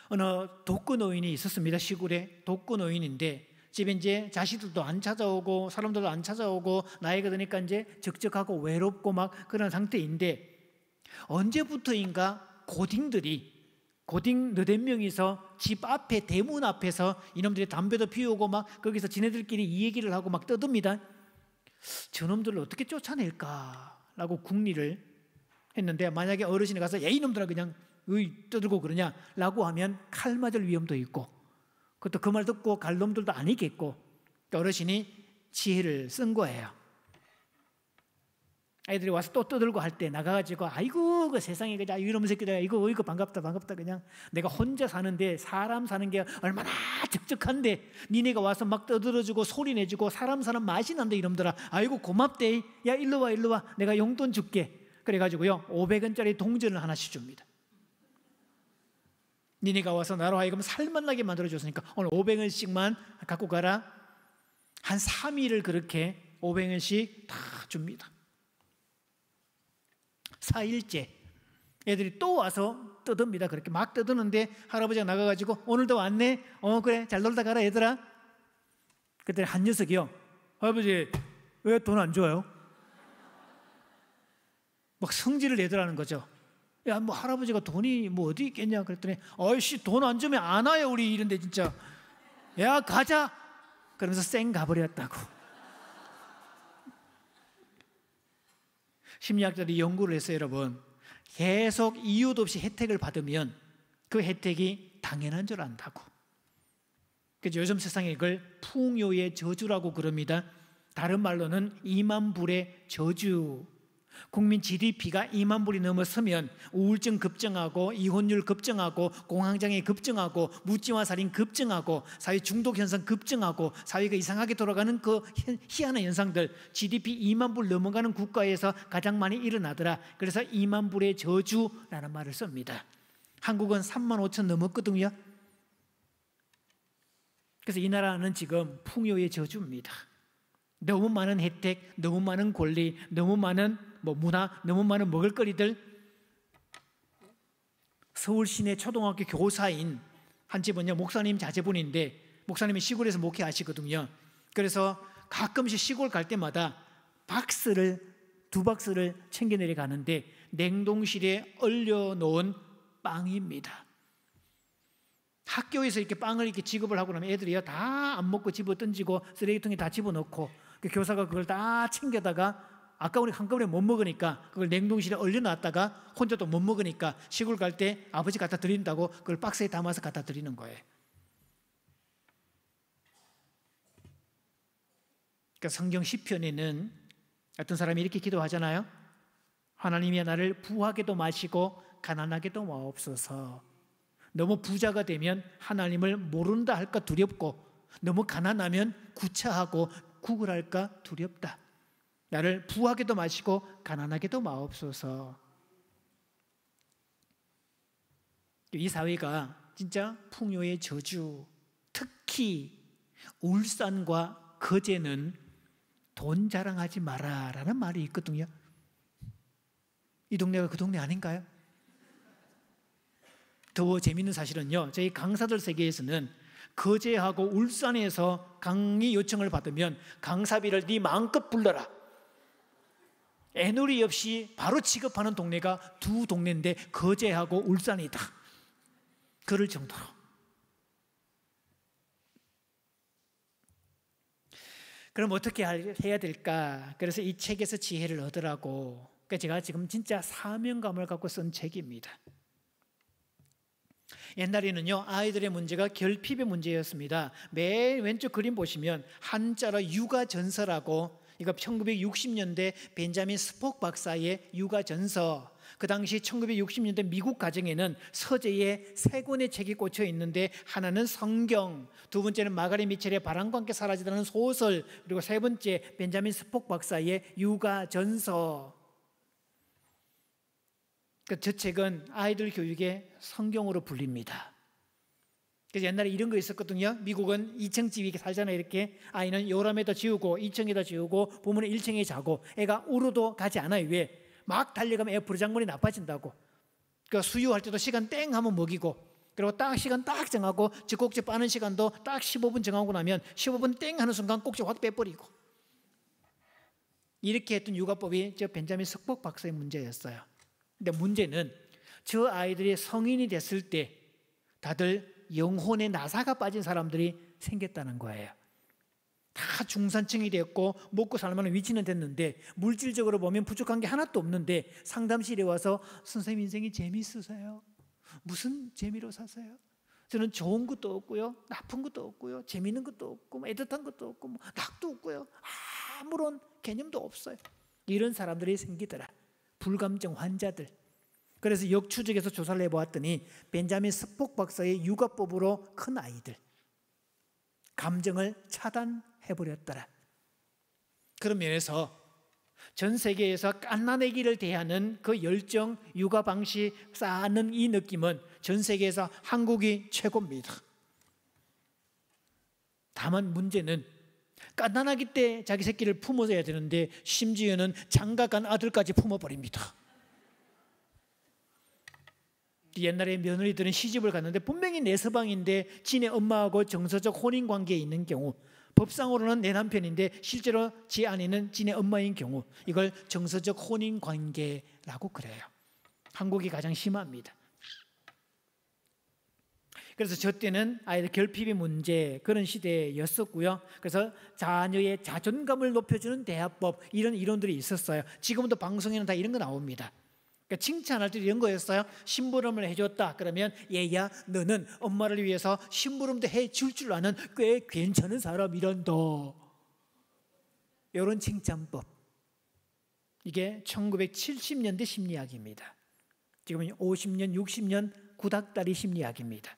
어느 독거노인이 있었습니다. 시골에 독거노인인데 집에 이제 자식들도 안 찾아오고 사람들도 안 찾아오고 나이가 드니까 이제 적적하고 외롭고 막 그런 상태인데, 언제부터인가 고딩 너댓 명이서 집 앞에, 대문 앞에서 이놈들이 담배도 피우고 막 거기서 지네들끼리 이 얘기를 하고 막 떠듭니다. 저놈들을 어떻게 쫓아낼까 라고 궁리를 했는데, 만약에 어르신이 가서 야 이놈들아 그냥 떠들고 그러냐라고 하면 칼 맞을 위험도 있고, 그것도 그 말 듣고 갈 놈들도 아니겠고, 어르신이 지혜를 쓴 거예요. 아이들이 와서 또 떠들고 할 때 나가가지고 아이고 그 세상에 그냥 이놈 새끼들 이거 반갑다 그냥 내가 혼자 사는데 사람 사는 게 얼마나 적적한데 니네가 와서 막 떠들어주고 소리 내주고 사람 사는 맛이 난다 이놈들아, 아이고 고맙대, 야 일로 와 내가 용돈 줄게. 그래가지고요 500원짜리 동전을 하나씩 줍니다. 니네가 와서 나로 하여금 살만나게 만들어줬으니까 오늘 500원씩만 갖고 가라. 한 3일을 그렇게 500원씩 다 줍니다. 4일째 애들이 또 와서 떠듭니다. 그렇게 막 떠드는데 할아버지가 나가가지고 오늘도 왔네? 그래 잘 놀다 가라 얘들아. 그때 한 녀석이요, 할아버지 왜 돈 안 줘요? 막 성질을 내더라는 거죠. 야, 뭐 할아버지가 돈이 뭐 어디 있겠냐 그랬더니 어이씨 돈 안 주면 안 와요 우리 이런데 진짜. 야 가자 그러면서 쌩 가버렸다고. 심리학자들이 연구를 했어요. 여러분, 계속 이유도 없이 혜택을 받으면 그 혜택이 당연한 줄 안다고. 그래서 요즘 세상에 이걸 풍요의 저주라고 그럽니다. 다른 말로는 2만 불의 저주. 국민 GDP가 2만 불이 넘어서면 우울증 급증하고 이혼율 급증하고 공황장애 급증하고 묻지마 살인 급증하고 사회 중독 현상 급증하고 사회가 이상하게 돌아가는 그 희한한 현상들, GDP 2만 불 넘어가는 국가에서 가장 많이 일어나더라. 그래서 2만 불의 저주라는 말을 씁니다. 한국은 3만 5천 넘었거든요. 그래서 이 나라는 지금 풍요의 저주입니다. 너무 많은 혜택, 너무 많은 권리, 너무 많은 문화, 너무 많은 먹을거리들. 서울 시내 초등학교 교사인 한 집은요, 목사님 자제분인데 목사님이 시골에서 목회하시거든요. 그래서 가끔씩 시골 갈 때마다 두 박스를 챙겨 내려가는데 냉동실에 얼려놓은 빵입니다. 학교에서 이렇게 빵을 이렇게 지급을 하고 나면 애들이요 다 안 먹고 집어 던지고 쓰레기통에 다 집어넣고 그 교사가 그걸 다 챙겨다가 아까우니 한꺼번에 못 먹으니까 그걸 냉동실에 얼려놨다가 혼자 또 못 먹으니까 시골 갈 때 아버지 갖다 드린다고 그걸 박스에 담아서 갖다 드리는 거예요. 그러니까 성경 시편에는 어떤 사람이 이렇게 기도하잖아요. 하나님이 나를 부하게도 마시고 가난하게도 마옵소서. 너무 부자가 되면 하나님을 모른다 할까 두렵고 너무 가난하면 구차하고 구걸할까 두렵다. 나를 부하게도 마시고 가난하게도 마옵소서. 이 사회가 진짜 풍요의 저주, 특히 울산과 거제는 돈 자랑하지 마라라는 말이 있거든요. 이 동네가 그 동네 아닌가요? 더 재미있는 사실은요, 저희 강사들 세계에서는 거제하고 울산에서 강의 요청을 받으면 강사비를 네 마음껏 불러라, 애누리 없이 바로 취급하는 동네가 두 동네인데 거제하고 울산이다. 그럴 정도로. 그럼 어떻게 해야 될까? 그래서 이 책에서 지혜를 얻으라고, 그러니까 제가 지금 진짜 사명감을 갖고 쓴 책입니다. 옛날에는요, 아이들의 문제가 결핍의 문제였습니다. 맨 왼쪽 그림 보시면 한자로 육아전서라고, 이거 1960년대 벤자민 스폭 박사의 육아전서. 그 당시 1960년대 미국 가정에는 서재에 3권의 책이 꽂혀 있는데 하나는 성경, 두 번째는 마가렛 미첼의 바람과 함께 사라지다는 소설, 그리고 세 번째 벤자민 스폭 박사의 육아전서. 저 책은 아이들 교육의 성경으로 불립니다. 그래서 옛날에 이런 거 있었거든요. 미국은 2층 집이 살잖아요. 이렇게 아이는 요람에다 지우고 2층에다 지우고 부모는 1층에 자고 애가 우르도 가지 않아요. 왜? 막 달려가면 애 부르장물이 나빠진다고. 그러니까 수유할 때도 시간 땡 하면 먹이고, 그리고 딱 시간 딱 정하고 젖꼭지 빠는 시간도 딱 15분 정하고 나면 15분 땡 하는 순간 꼭지 확 빼버리고. 이렇게 했던 육아법이 저 벤자민 스폭 박사의 문제였어요. 근데 문제는 저 아이들이 성인이 됐을 때 다들 영혼의 나사가 빠진 사람들이 생겼다는 거예요. 다 중산층이 됐고 먹고 살만한 위치는 됐는데 물질적으로 보면 부족한 게 하나도 없는데 상담실에 와서 선생님 인생이 재미있으세요? 무슨 재미로 사세요? 저는 좋은 것도 없고요, 나쁜 것도 없고요, 재미있는 것도 없고 애틋한 것도 없고 낙도 없고요, 아무런 개념도 없어요. 이런 사람들이 생기더라. 불감증 환자들. 그래서 역추적에서 조사를 해보았더니 벤자민 스폭 박사의 육아법으로 큰 아이들 감정을 차단해버렸더라. 그런 면에서 전 세계에서 갓난아기를 대하는 그 열정, 육아 방식 쌓는 이 느낌은 전 세계에서 한국이 최고입니다. 다만 문제는 갓난아기 때 자기 새끼를 품어줘야 되는데 심지어는 장가간 아들까지 품어버립니다. 옛날에 며느리들은 시집을 갔는데 분명히 내 서방인데 지네 엄마하고 정서적 혼인관계에 있는 경우, 법상으로는 내 남편인데 실제로 지 아내는 지네 엄마인 경우, 이걸 정서적 혼인관계라고 라고 그래요. 한국이 가장 심합니다. 그래서 저 때는 아이들 결핍의 문제 그런 시대였었고요. 그래서 자녀의 자존감을 높여주는 대화법 이런 이론들이 있었어요. 지금도 방송에는 다 이런 거 나옵니다. 그러니까 칭찬할 때 이런 거였어요. 심부름을 해줬다 그러면 얘야 너는 엄마를 위해서 심부름도 해줄 줄 아는 꽤 괜찮은 사람이란다. 이런 칭찬법. 이게 1970년대 심리학입니다. 지금은 50년 60년 구닥다리 심리학입니다.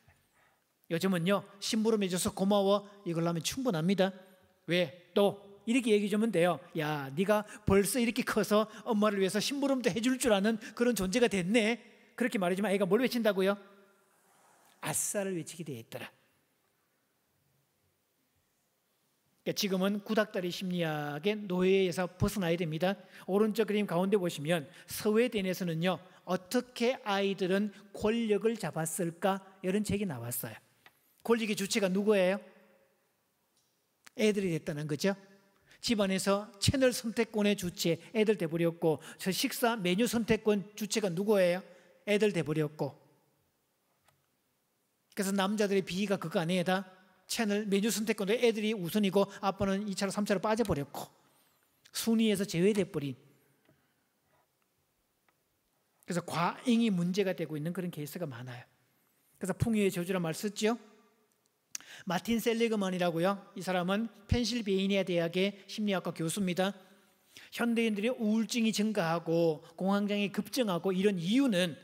요즘은요 심부름 해줘서 고마워 이걸로 하면 충분합니다. 왜? 또 이렇게 얘기해 주면 돼요. 야 네가 벌써 이렇게 커서 엄마를 위해서 심부름도 해줄 줄 아는 그런 존재가 됐네. 그렇게 말해주면 애가 뭘 외친다고요? 아싸를 외치게 되어 있더라. 그러니까 지금은 구닥다리 심리학의 노예에서 벗어나야 됩니다. 오른쪽 그림 가운데 보시면 스웨덴에서는요 어떻게 아이들은 권력을 잡았을까 이런 책이 나왔어요. 권력의 주체가 누구예요? 애들이 됐다는 거죠. 집안에서 채널 선택권의 주체 애들 돼버렸고, 저 식사 메뉴 선택권 주체가 누구예요? 애들 돼버렸고. 그래서 남자들의 비위가 그거 아니에요 다? 채널 메뉴 선택권도 애들이 우선이고 아빠는 2차로 3차로 빠져버렸고 순위에서 제외돼버린. 그래서 과잉이 문제가 되고 있는 그런 케이스가 많아요. 그래서 풍요의 저주란 말 썼죠. 마틴 셀리그먼이라고요. 이 사람은 펜실베이니아 대학의 심리학과 교수입니다. 현대인들의 우울증이 증가하고 공황장애 급증하고 이런 이유는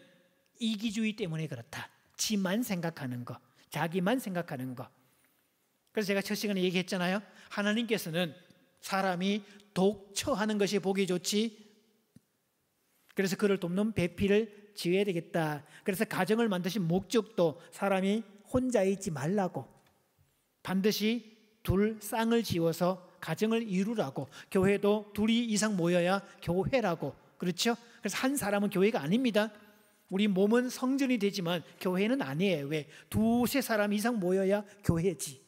이기주의 때문에 그렇다. 지만 생각하는 거, 자기만 생각하는 거. 그래서 제가 첫 시간에 얘기했잖아요. 하나님께서는 사람이 독처하는 것이 보기 좋지. 그래서 그를 돕는 배필을 지어야 되겠다. 그래서 가정을 만드신 목적도 사람이 혼자 있지 말라고, 반드시 둘 쌍을 지어서 가정을 이루라고, 교회도 둘이 이상 모여야 교회라고. 그렇죠? 그래서 한 사람은 교회가 아닙니다. 우리 몸은 성전이 되지만 교회는 아니에요. 왜? 두세 사람 이상 모여야 교회지.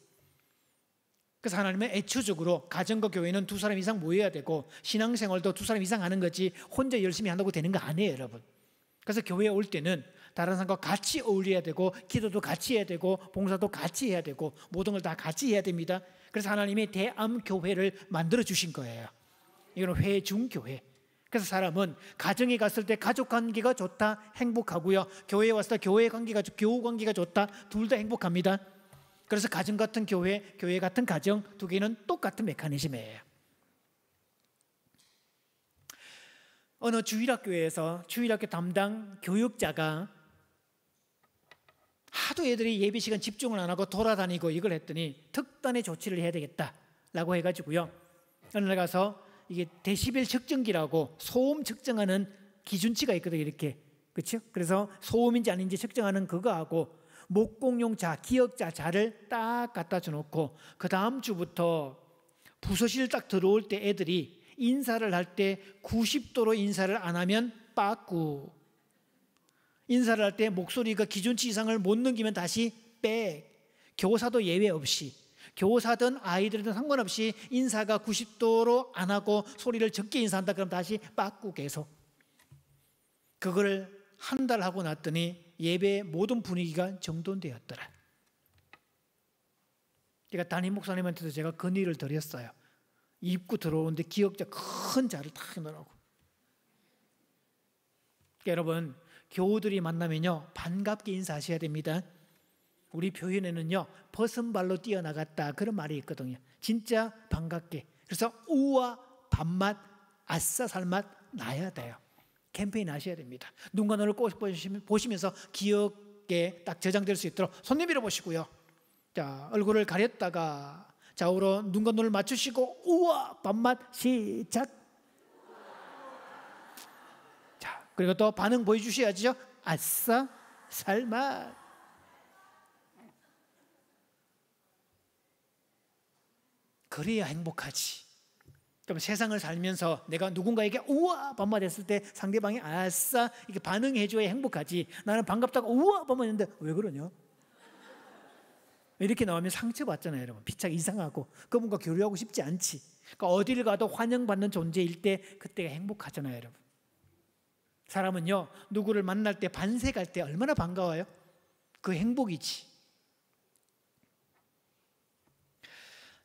그래서 하나님은 애초적으로 가정과 교회는 두 사람 이상 모여야 되고 신앙생활도 두 사람 이상 하는 거지 혼자 열심히 한다고 되는 거 아니에요, 여러분. 그래서 교회에 올 때는 다른 사람과 같이 어울려야 되고 기도도 같이 해야 되고 봉사도 같이 해야 되고 모든 걸 다 같이 해야 됩니다. 그래서 하나님이 대암교회를 만들어 주신 거예요. 이거는 회중교회. 그래서 사람은 가정에 갔을 때 가족관계가 좋다, 행복하고요. 교회에 왔을 때 교회관계가, 교우관계가 좋다, 둘 다 행복합니다. 그래서 가정 같은 교회, 교회 같은 가정 두 개는 똑같은 메커니즘이에요. 어느 주일학교에서 주일학교 담당 교육자가 하도 애들이 예배 시간 집중을 안 하고 돌아다니고 이걸 했더니 특단의 조치를 해야 되겠다라고 해가지고요. 어느 날 가서 이게 데시벨 측정기라고 소음 측정하는 기준치가 있거든요. 이렇게, 그렇죠? 그래서 소음인지 아닌지 측정하는 그거하고 목공용 자, 기억자 자를 딱 갖다 줘놓고 그 다음 주부터 부서실 딱 들어올 때 애들이 인사를 할 때 90도로 인사를 안 하면 빠꾸, 인사를 할 때 목소리가 기준치 이상을 못 넘기면 다시 백, 교사도 예외 없이, 교사든 아이들든 상관없이 인사가 90도로 안 하고 소리를 적게 인사한다 그러면 다시 빠꾸 계속. 그걸 한 달 하고 났더니 예배의 모든 분위기가 정돈되었더라. 그러니까 담임 목사님한테도 제가 건의를 드렸어요. 입구 들어오는데 기억자 큰 자를 딱 해놓으라고. 그러니까 여러분, 교우들이 만나면요 반갑게 인사하셔야 됩니다. 우리 표현에는요 벗은 발로 뛰어나갔다 그런 말이 있거든요. 진짜 반갑게. 그래서 우와 밥맛, 아싸 살맛 나야 돼요. 캠페인 하셔야 됩니다. 눈과 눈을 꼭 보시면서 기억에 딱 저장될 수 있도록 손 내밀어 보시고요. 자, 얼굴을 가렸다가 좌우로 눈과 눈을 맞추시고 우와 밥맛 시작. 자, 그리고 또 반응 보여주셔야죠. 아싸 살맛. 그래야 행복하지. 그럼 세상을 살면서 내가 누군가에게 우와 밥맛 했을 때 상대방이 아싸 이렇게 반응해줘야 행복하지. 나는 반갑다고 우와 밥맛 했는데 왜 그러냐? 이렇게 나오면 상처받잖아요, 여러분. 피차가 이상하고 그분과 교류하고 싶지 않지. 그러니까 어디를 가도 환영받는 존재일 때 그때가 행복하잖아요, 여러분. 사람은요, 누구를 만날 때, 반색할 때 얼마나 반가워요? 그 행복이지.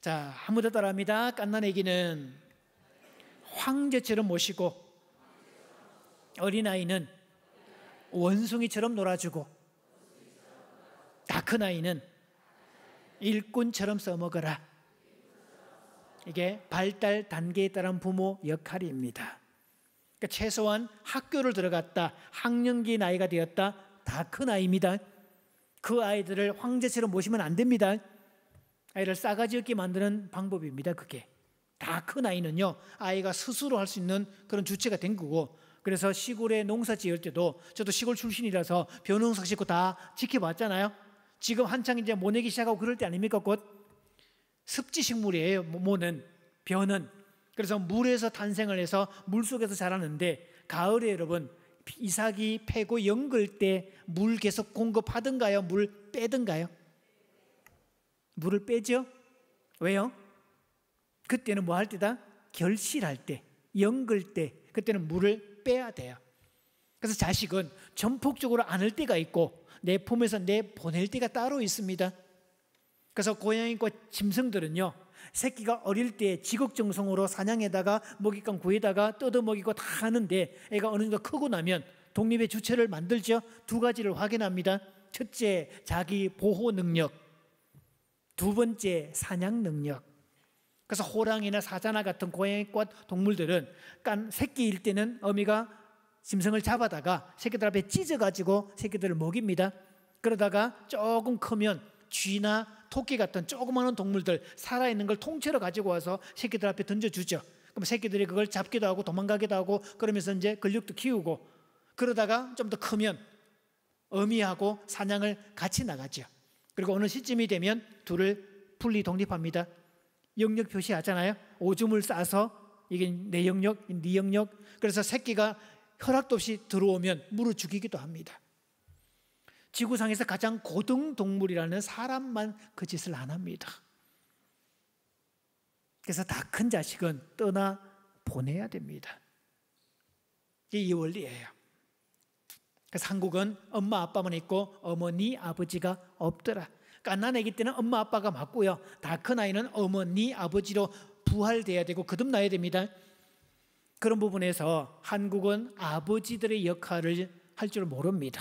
자, 한 번 더 따라합니다. 갓난 아기는 황제처럼 모시고, 어린아이는 원숭이처럼 놀아주고, 다 큰 아이는 일꾼처럼 써먹어라. 이게 발달 단계에 따른 부모 역할입니다. 그러니까 최소한 학교를 들어갔다, 학령기 나이가 되었다, 다 큰 아이입니다. 그 아이들을 황제처럼 모시면 안 됩니다. 아이를 싸가지 없게 만드는 방법입니다. 그게 다 큰 아이는요, 아이가 스스로 할 수 있는 그런 주체가 된 거고, 그래서 시골에 농사 지을 때도, 저도 시골 출신이라서 벼농사 짓고 다 지켜봤잖아요. 지금 한창 이제 모내기 시작하고 그럴 때 아닙니까? 곧 습지식물이에요. 모는, 벼는. 그래서 물에서 탄생을 해서 물속에서 자라는데, 가을에 여러분 이삭이 패고 연글 때 물 계속 공급하든가요? 물 빼든가요? 물을 빼죠? 왜요? 그때는 뭐 할 때다? 결실할 때, 연글 때, 그때는 물을 빼야 돼요. 그래서 자식은 전폭적으로 안을 때가 있고 내 품에서 내보낼 때가 따로 있습니다. 그래서 고양이과 짐승들은요, 새끼가 어릴 때 지극정성으로 사냥에다가 먹잇감 구해다가 뜯어먹이고 다 하는데, 애가 어느 정도 크고 나면 독립의 주체를 만들죠. 두 가지를 확인합니다. 첫째, 자기 보호 능력. 두 번째, 사냥 능력. 그래서 호랑이나 사자나 같은 고양이과 동물들은 새끼일 때는 어미가 짐승을 잡아다가 새끼들 앞에 찢어가지고 새끼들을 먹입니다. 그러다가 조금 크면 쥐나 토끼 같은 조그마한 동물들, 살아있는 걸 통째로 가지고 와서 새끼들 앞에 던져주죠. 그럼 새끼들이 그걸 잡기도 하고 도망가기도 하고, 그러면서 이제 근육도 키우고, 그러다가 좀 더 크면 어미하고 사냥을 같이 나가죠. 그리고 어느 시점이 되면 둘을 분리 독립합니다. 영역 표시하잖아요. 오줌을 싸서 이게 내 영역, 네 영역. 그래서 새끼가 허락도 없이 들어오면 물어 죽이기도 합니다. 지구상에서 가장 고등 동물이라는 사람만 그 짓을 안 합니다. 그래서 다 큰 자식은 떠나 보내야 됩니다. 이게 이 원리예요. 그래서 한국은 엄마 아빠만 있고 어머니 아버지가 없더라. 갓난 아기 때는 엄마 아빠가 맞고요, 다 큰 아이는 어머니 아버지로 부활돼야 되고 거듭나야 됩니다. 그런 부분에서 한국은 아버지들의 역할을 할 줄 모릅니다.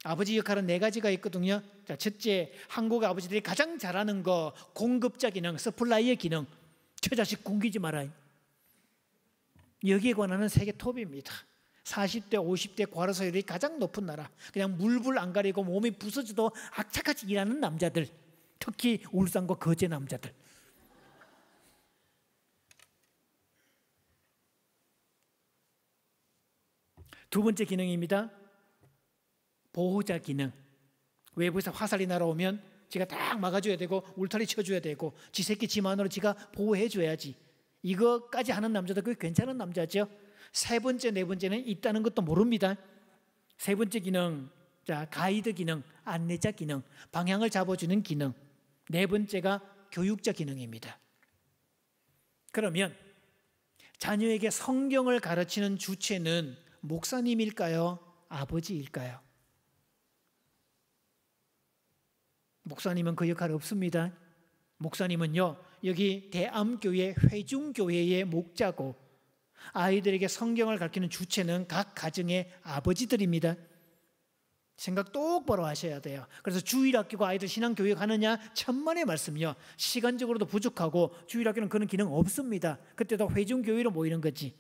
아버지 역할은 네 가지가 있거든요. 자, 첫째, 한국 아버지들이 가장 잘하는 거, 공급자 기능, 서플라이의 기능. 저 자식 굶기지 말아요. 여기에 관한은 세계 톱입니다. 40대, 50대 과로사율이 가장 높은 나라. 그냥 물불 안 가리고 몸이 부서져도 악착같이 일하는 남자들, 특히 울산과 거제 남자들. 두 번째 기능입니다. 보호자 기능. 외부에서 화살이 날아오면 지가 딱 막아줘야 되고 울타리 쳐줘야 되고 지 새끼 지 마누라 지가 보호해줘야지. 이거까지 하는 남자도 꽤 괜찮은 남자죠. 세 번째, 네 번째는 있다는 것도 모릅니다. 세 번째 기능, 자, 가이드 기능, 안내자 기능, 방향을 잡아주는 기능. 네 번째가 교육자 기능입니다. 그러면 자녀에게 성경을 가르치는 주체는 목사님일까요? 아버지일까요? 목사님은 그 역할 없습니다. 목사님은요, 여기 대암교회 회중교회의 목자고, 아이들에게 성경을 가르치는 주체는 각 가정의 아버지들입니다. 생각 똑바로 하셔야 돼요. 그래서 주일학교가 아이들 신앙교육 하느냐? 천만의 말씀이요. 시간적으로도 부족하고 주일학교는 그런 기능 없습니다. 그때도 회중교회로 모이는 거지.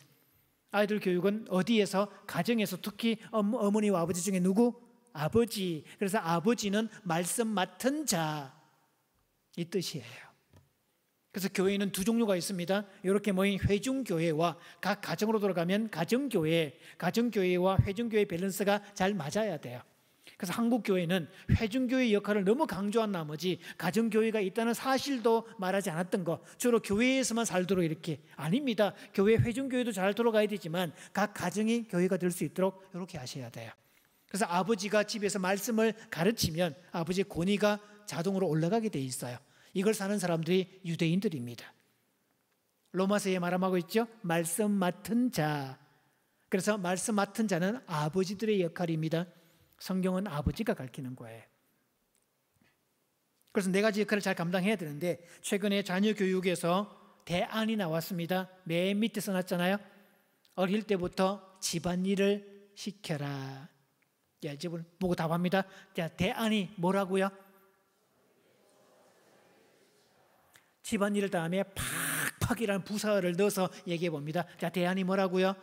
아이들 교육은 어디에서? 가정에서. 특히 어머니와 아버지 중에 누구? 아버지. 그래서 아버지는 말씀 맡은 자, 이 뜻이에요. 그래서 교회는 두 종류가 있습니다. 이렇게 모인 회중교회와 각 가정으로 돌아가면 가정교회, 가정교회와 회중교회 밸런스가 잘 맞아야 돼요. 그래서 한국 교회는 회중교회 역할을 너무 강조한 나머지 가정교회가 있다는 사실도 말하지 않았던 거, 주로 교회에서만 살도록 이렇게. 아닙니다. 교회 회중교회도 잘 돌아가야 되지만 각 가정이 교회가 될 수 있도록 이렇게 하셔야 돼요. 그래서 아버지가 집에서 말씀을 가르치면 아버지의 권위가 자동으로 올라가게 돼 있어요. 이걸 사는 사람들이 유대인들입니다. 로마서에 말하고 있죠. 말씀 맡은 자. 그래서 말씀 맡은 자는 아버지들의 역할입니다. 성경은 아버지가 가르치는 거예요. 그래서 네 가지 역할을 잘 감당해야 되는데 최근에 자녀 교육에서 대안이 나왔습니다. 맨 밑에 써놨잖아요. 어릴 때부터 집안일을 시켜라. 이제 보고 답합니다. 자, 대안이 뭐라고요? 집안일 다음에 팍팍이라는 부사를 넣어서 얘기해 봅니다. 자, 대안이 뭐라고요?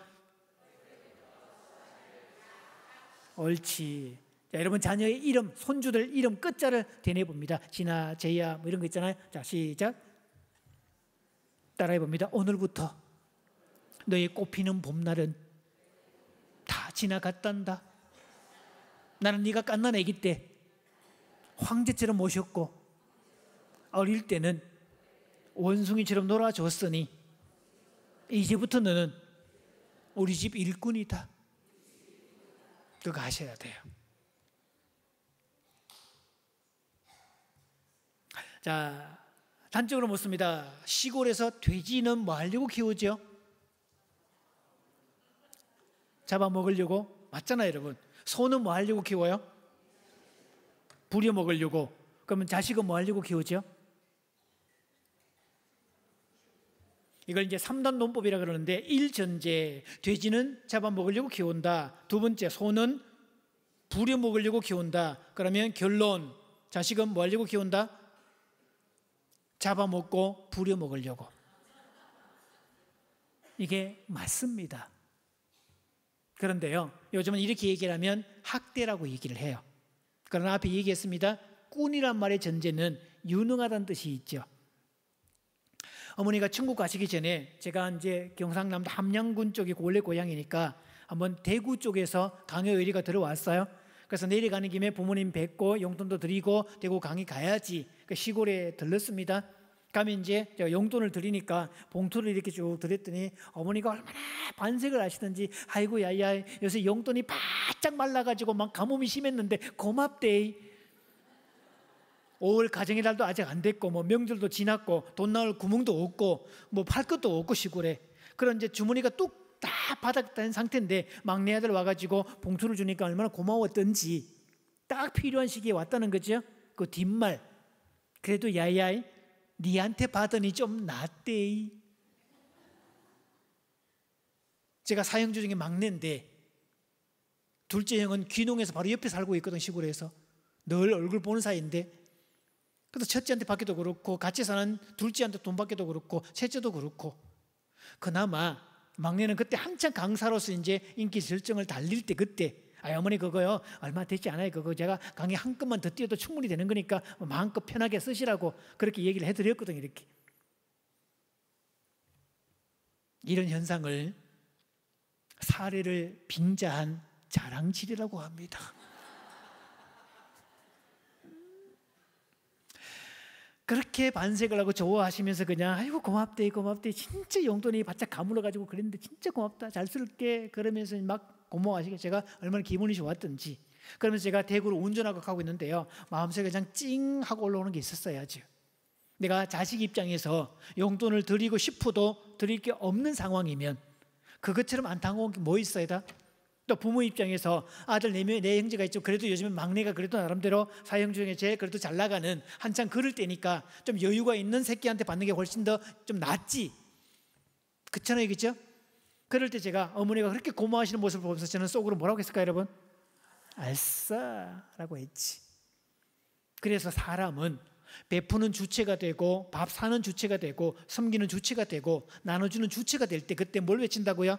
옳지. 자, 여러분 자녀의 이름, 손주들 이름 끝자를 대내 봅니다. 진아, 제이야 뭐 이런 거 있잖아요. 자, 시작. 따라해 봅니다. 오늘부터 너의 꽃피는 봄날은 다 지나갔단다. 나는 네가 갓난 아기 때 황제처럼 모셨고 어릴 때는 원숭이처럼 놀아줬으니 이제부터 너는 우리 집 일꾼이다. 그거 하셔야 돼요. 자, 단적으로 묻습니다. 시골에서 돼지는 뭐 하려고 키우죠? 잡아먹으려고? 맞잖아요, 여러분. 소는 뭐 하려고 키워요? 부려먹으려고. 그러면 자식은 뭐 하려고 키우죠? 이걸 이제 3단 논법이라 그러는데 1전제 돼지는 잡아먹으려고 키운다. 두 번째 소는 부려먹으려고 키운다. 그러면 결론 자식은 뭐 하려고 키운다? 잡아먹고 부려먹으려고. 이게 맞습니다. 그런데요, 요즘은 이렇게 얘기를 하면 학대라고 얘기를 해요. 그러나 앞에 얘기했습니다. 꾼이란 말의 전제는 유능하다는 뜻이 있죠. 어머니가 천국 가시기 전에 제가 이제 경상남도 함양군 쪽이 원래 고향이니까 한번 대구 쪽에서 강의 의뢰가 들어왔어요. 그래서 내려가는 김에 부모님 뵙고 용돈도 드리고 대구 강의 가야지. 그 시골에 들렀습니다. 가면 이제 제가 용돈을 드리니까 봉투를 이렇게 쭉 드렸더니 어머니가 얼마나 반색을 하시던지 아이고 야야 요새 용돈이 바짝 말라가지고 막 가뭄이 심했는데 고맙대. 5월 가정의 달도 아직 안 됐고 뭐 명절도 지났고 돈 나올 구멍도 없고 뭐 팔 것도 없고 시골에 그런 이제 주머니가 뚝 다 바닥된 상태인데 막내 아들 와가지고 봉투를 주니까 얼마나 고마웠던지 딱 필요한 시기에 왔다는 거죠. 그 뒷말 그래도 야야 니한테 받으니 좀 낫대. 제가 사형주 중에 막내인데 둘째 형은 귀농해서 바로 옆에 살고 있거든. 시골에서 늘 얼굴 보는 사이인데 그래서 첫째한테 받기도 그렇고 같이 사는 둘째한테 돈 받기도 그렇고 셋째도 그렇고 그나마 막내는 그때 한참 강사로서 이제 인기 절정을 달릴 때 그때 어머니 그거요 얼마 되지 않아요. 그거 제가 강의 한 건만 더 띄워도 충분히 되는 거니까 마음껏 편하게 쓰시라고 그렇게 얘기를 해드렸거든요. 이렇게 이런 현상을 사례를 빙자한 자랑질이라고 합니다. 그렇게 반색을 하고 좋아하시면서 그냥 아이고 고맙대 고맙대 진짜 용돈이 바짝 가물어가지고 그랬는데 진짜 고맙다 잘 쓸게 그러면서 막 고마워하시게 제가 얼마나 기분이 좋았던지 그러면서 제가 대구로 운전하고 가고 있는데요 마음속에 그냥 찡 하고 올라오는 게 있었어야죠. 내가 자식 입장에서 용돈을 드리고 싶어도 드릴 게 없는 상황이면 그것처럼 안타까운 게 뭐 있어야 다? 또 부모 입장에서 아들 네 형제가 있죠. 그래도 요즘에 막내가 그래도 나름대로 사형 중에 제일 그래도 잘 나가는 한창 그럴 때니까 좀 여유가 있는 새끼한테 받는 게 훨씬 더 좀 낫지. 그렇잖아요, 그렇죠? 그럴 때 제가 어머니가 그렇게 고마워하시는 모습을 보면서 저는 속으로 뭐라고 했을까요, 여러분? 알싸라고 했지. 그래서 사람은 베푸는 주체가 되고 밥 사는 주체가 되고 섬기는 주체가 되고 나눠주는 주체가 될 때 그때 뭘 외친다고요?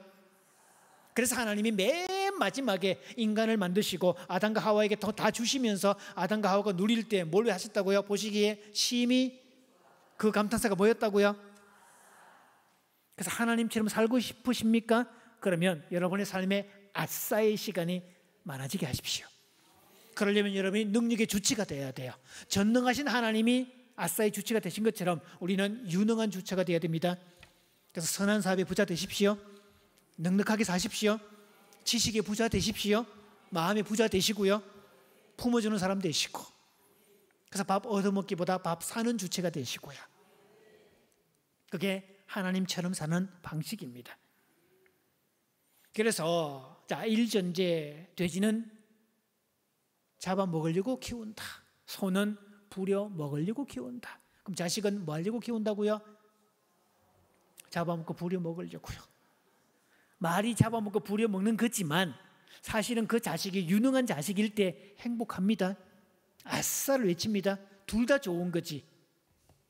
그래서 하나님이 맨 마지막에 인간을 만드시고 아담과 하와에게 다 주시면서 아담과 하와가 누릴 때 뭘 하셨다고요? 보시기에 심히 그 감탄사가 뭐였다고요? 그래서 하나님처럼 살고 싶으십니까? 그러면 여러분의 삶에 아싸의 시간이 많아지게 하십시오. 그러려면 여러분이 능력의 주체가 되어야 돼요. 전능하신 하나님이 아싸의 주체가 되신 것처럼 우리는 유능한 주체가 되어야 됩니다. 그래서 선한 사업의 부자 되십시오. 넉넉하게 사십시오. 지식의 부자 되십시오. 마음의 부자 되시고요. 품어주는 사람 되시고 그래서 밥 얻어먹기보다 밥 사는 주체가 되시고요. 그게 하나님처럼 사는 방식입니다. 그래서 자, 일전제 돼지는 잡아먹으려고 키운다. 소는 부려먹으려고 키운다. 그럼 자식은 뭐 하려고 키운다고요? 잡아먹고 부려먹으려고요. 말이 잡아먹고 부려먹는 거지만 사실은 그 자식이 유능한 자식일 때 행복합니다. 아싸를 외칩니다. 둘 다 좋은 거지.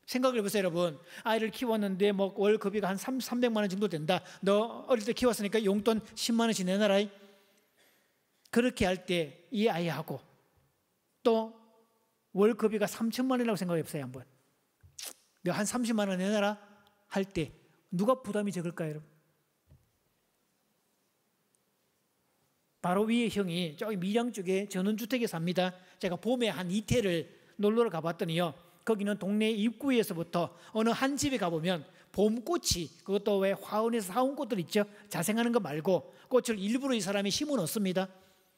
생각을 해보세요, 여러분. 아이를 키웠는데 뭐 월급이가 한 300만 원 정도 된다. 너 어릴 때 키웠으니까 용돈 10만 원씩 내놔라. 그렇게 할 때 이 아이하고 또 월급이가 3천만 원이라고 생각해 보세요, 한번. 한 30만 원 내놔라 할 때 누가 부담이 적을까요, 여러분? 바로 위에 형이 저기 밀양 쪽에 전원주택에 삽니다. 제가 봄에 한 이태를 놀러 가봤더니요, 거기는 동네 입구에서부터 어느 한 집에 가보면 봄꽃이, 그것도 왜 화원에서 사온 꽃들 있죠, 자생하는 거 말고 꽃을 일부러 이 사람이 심어 놓습니다.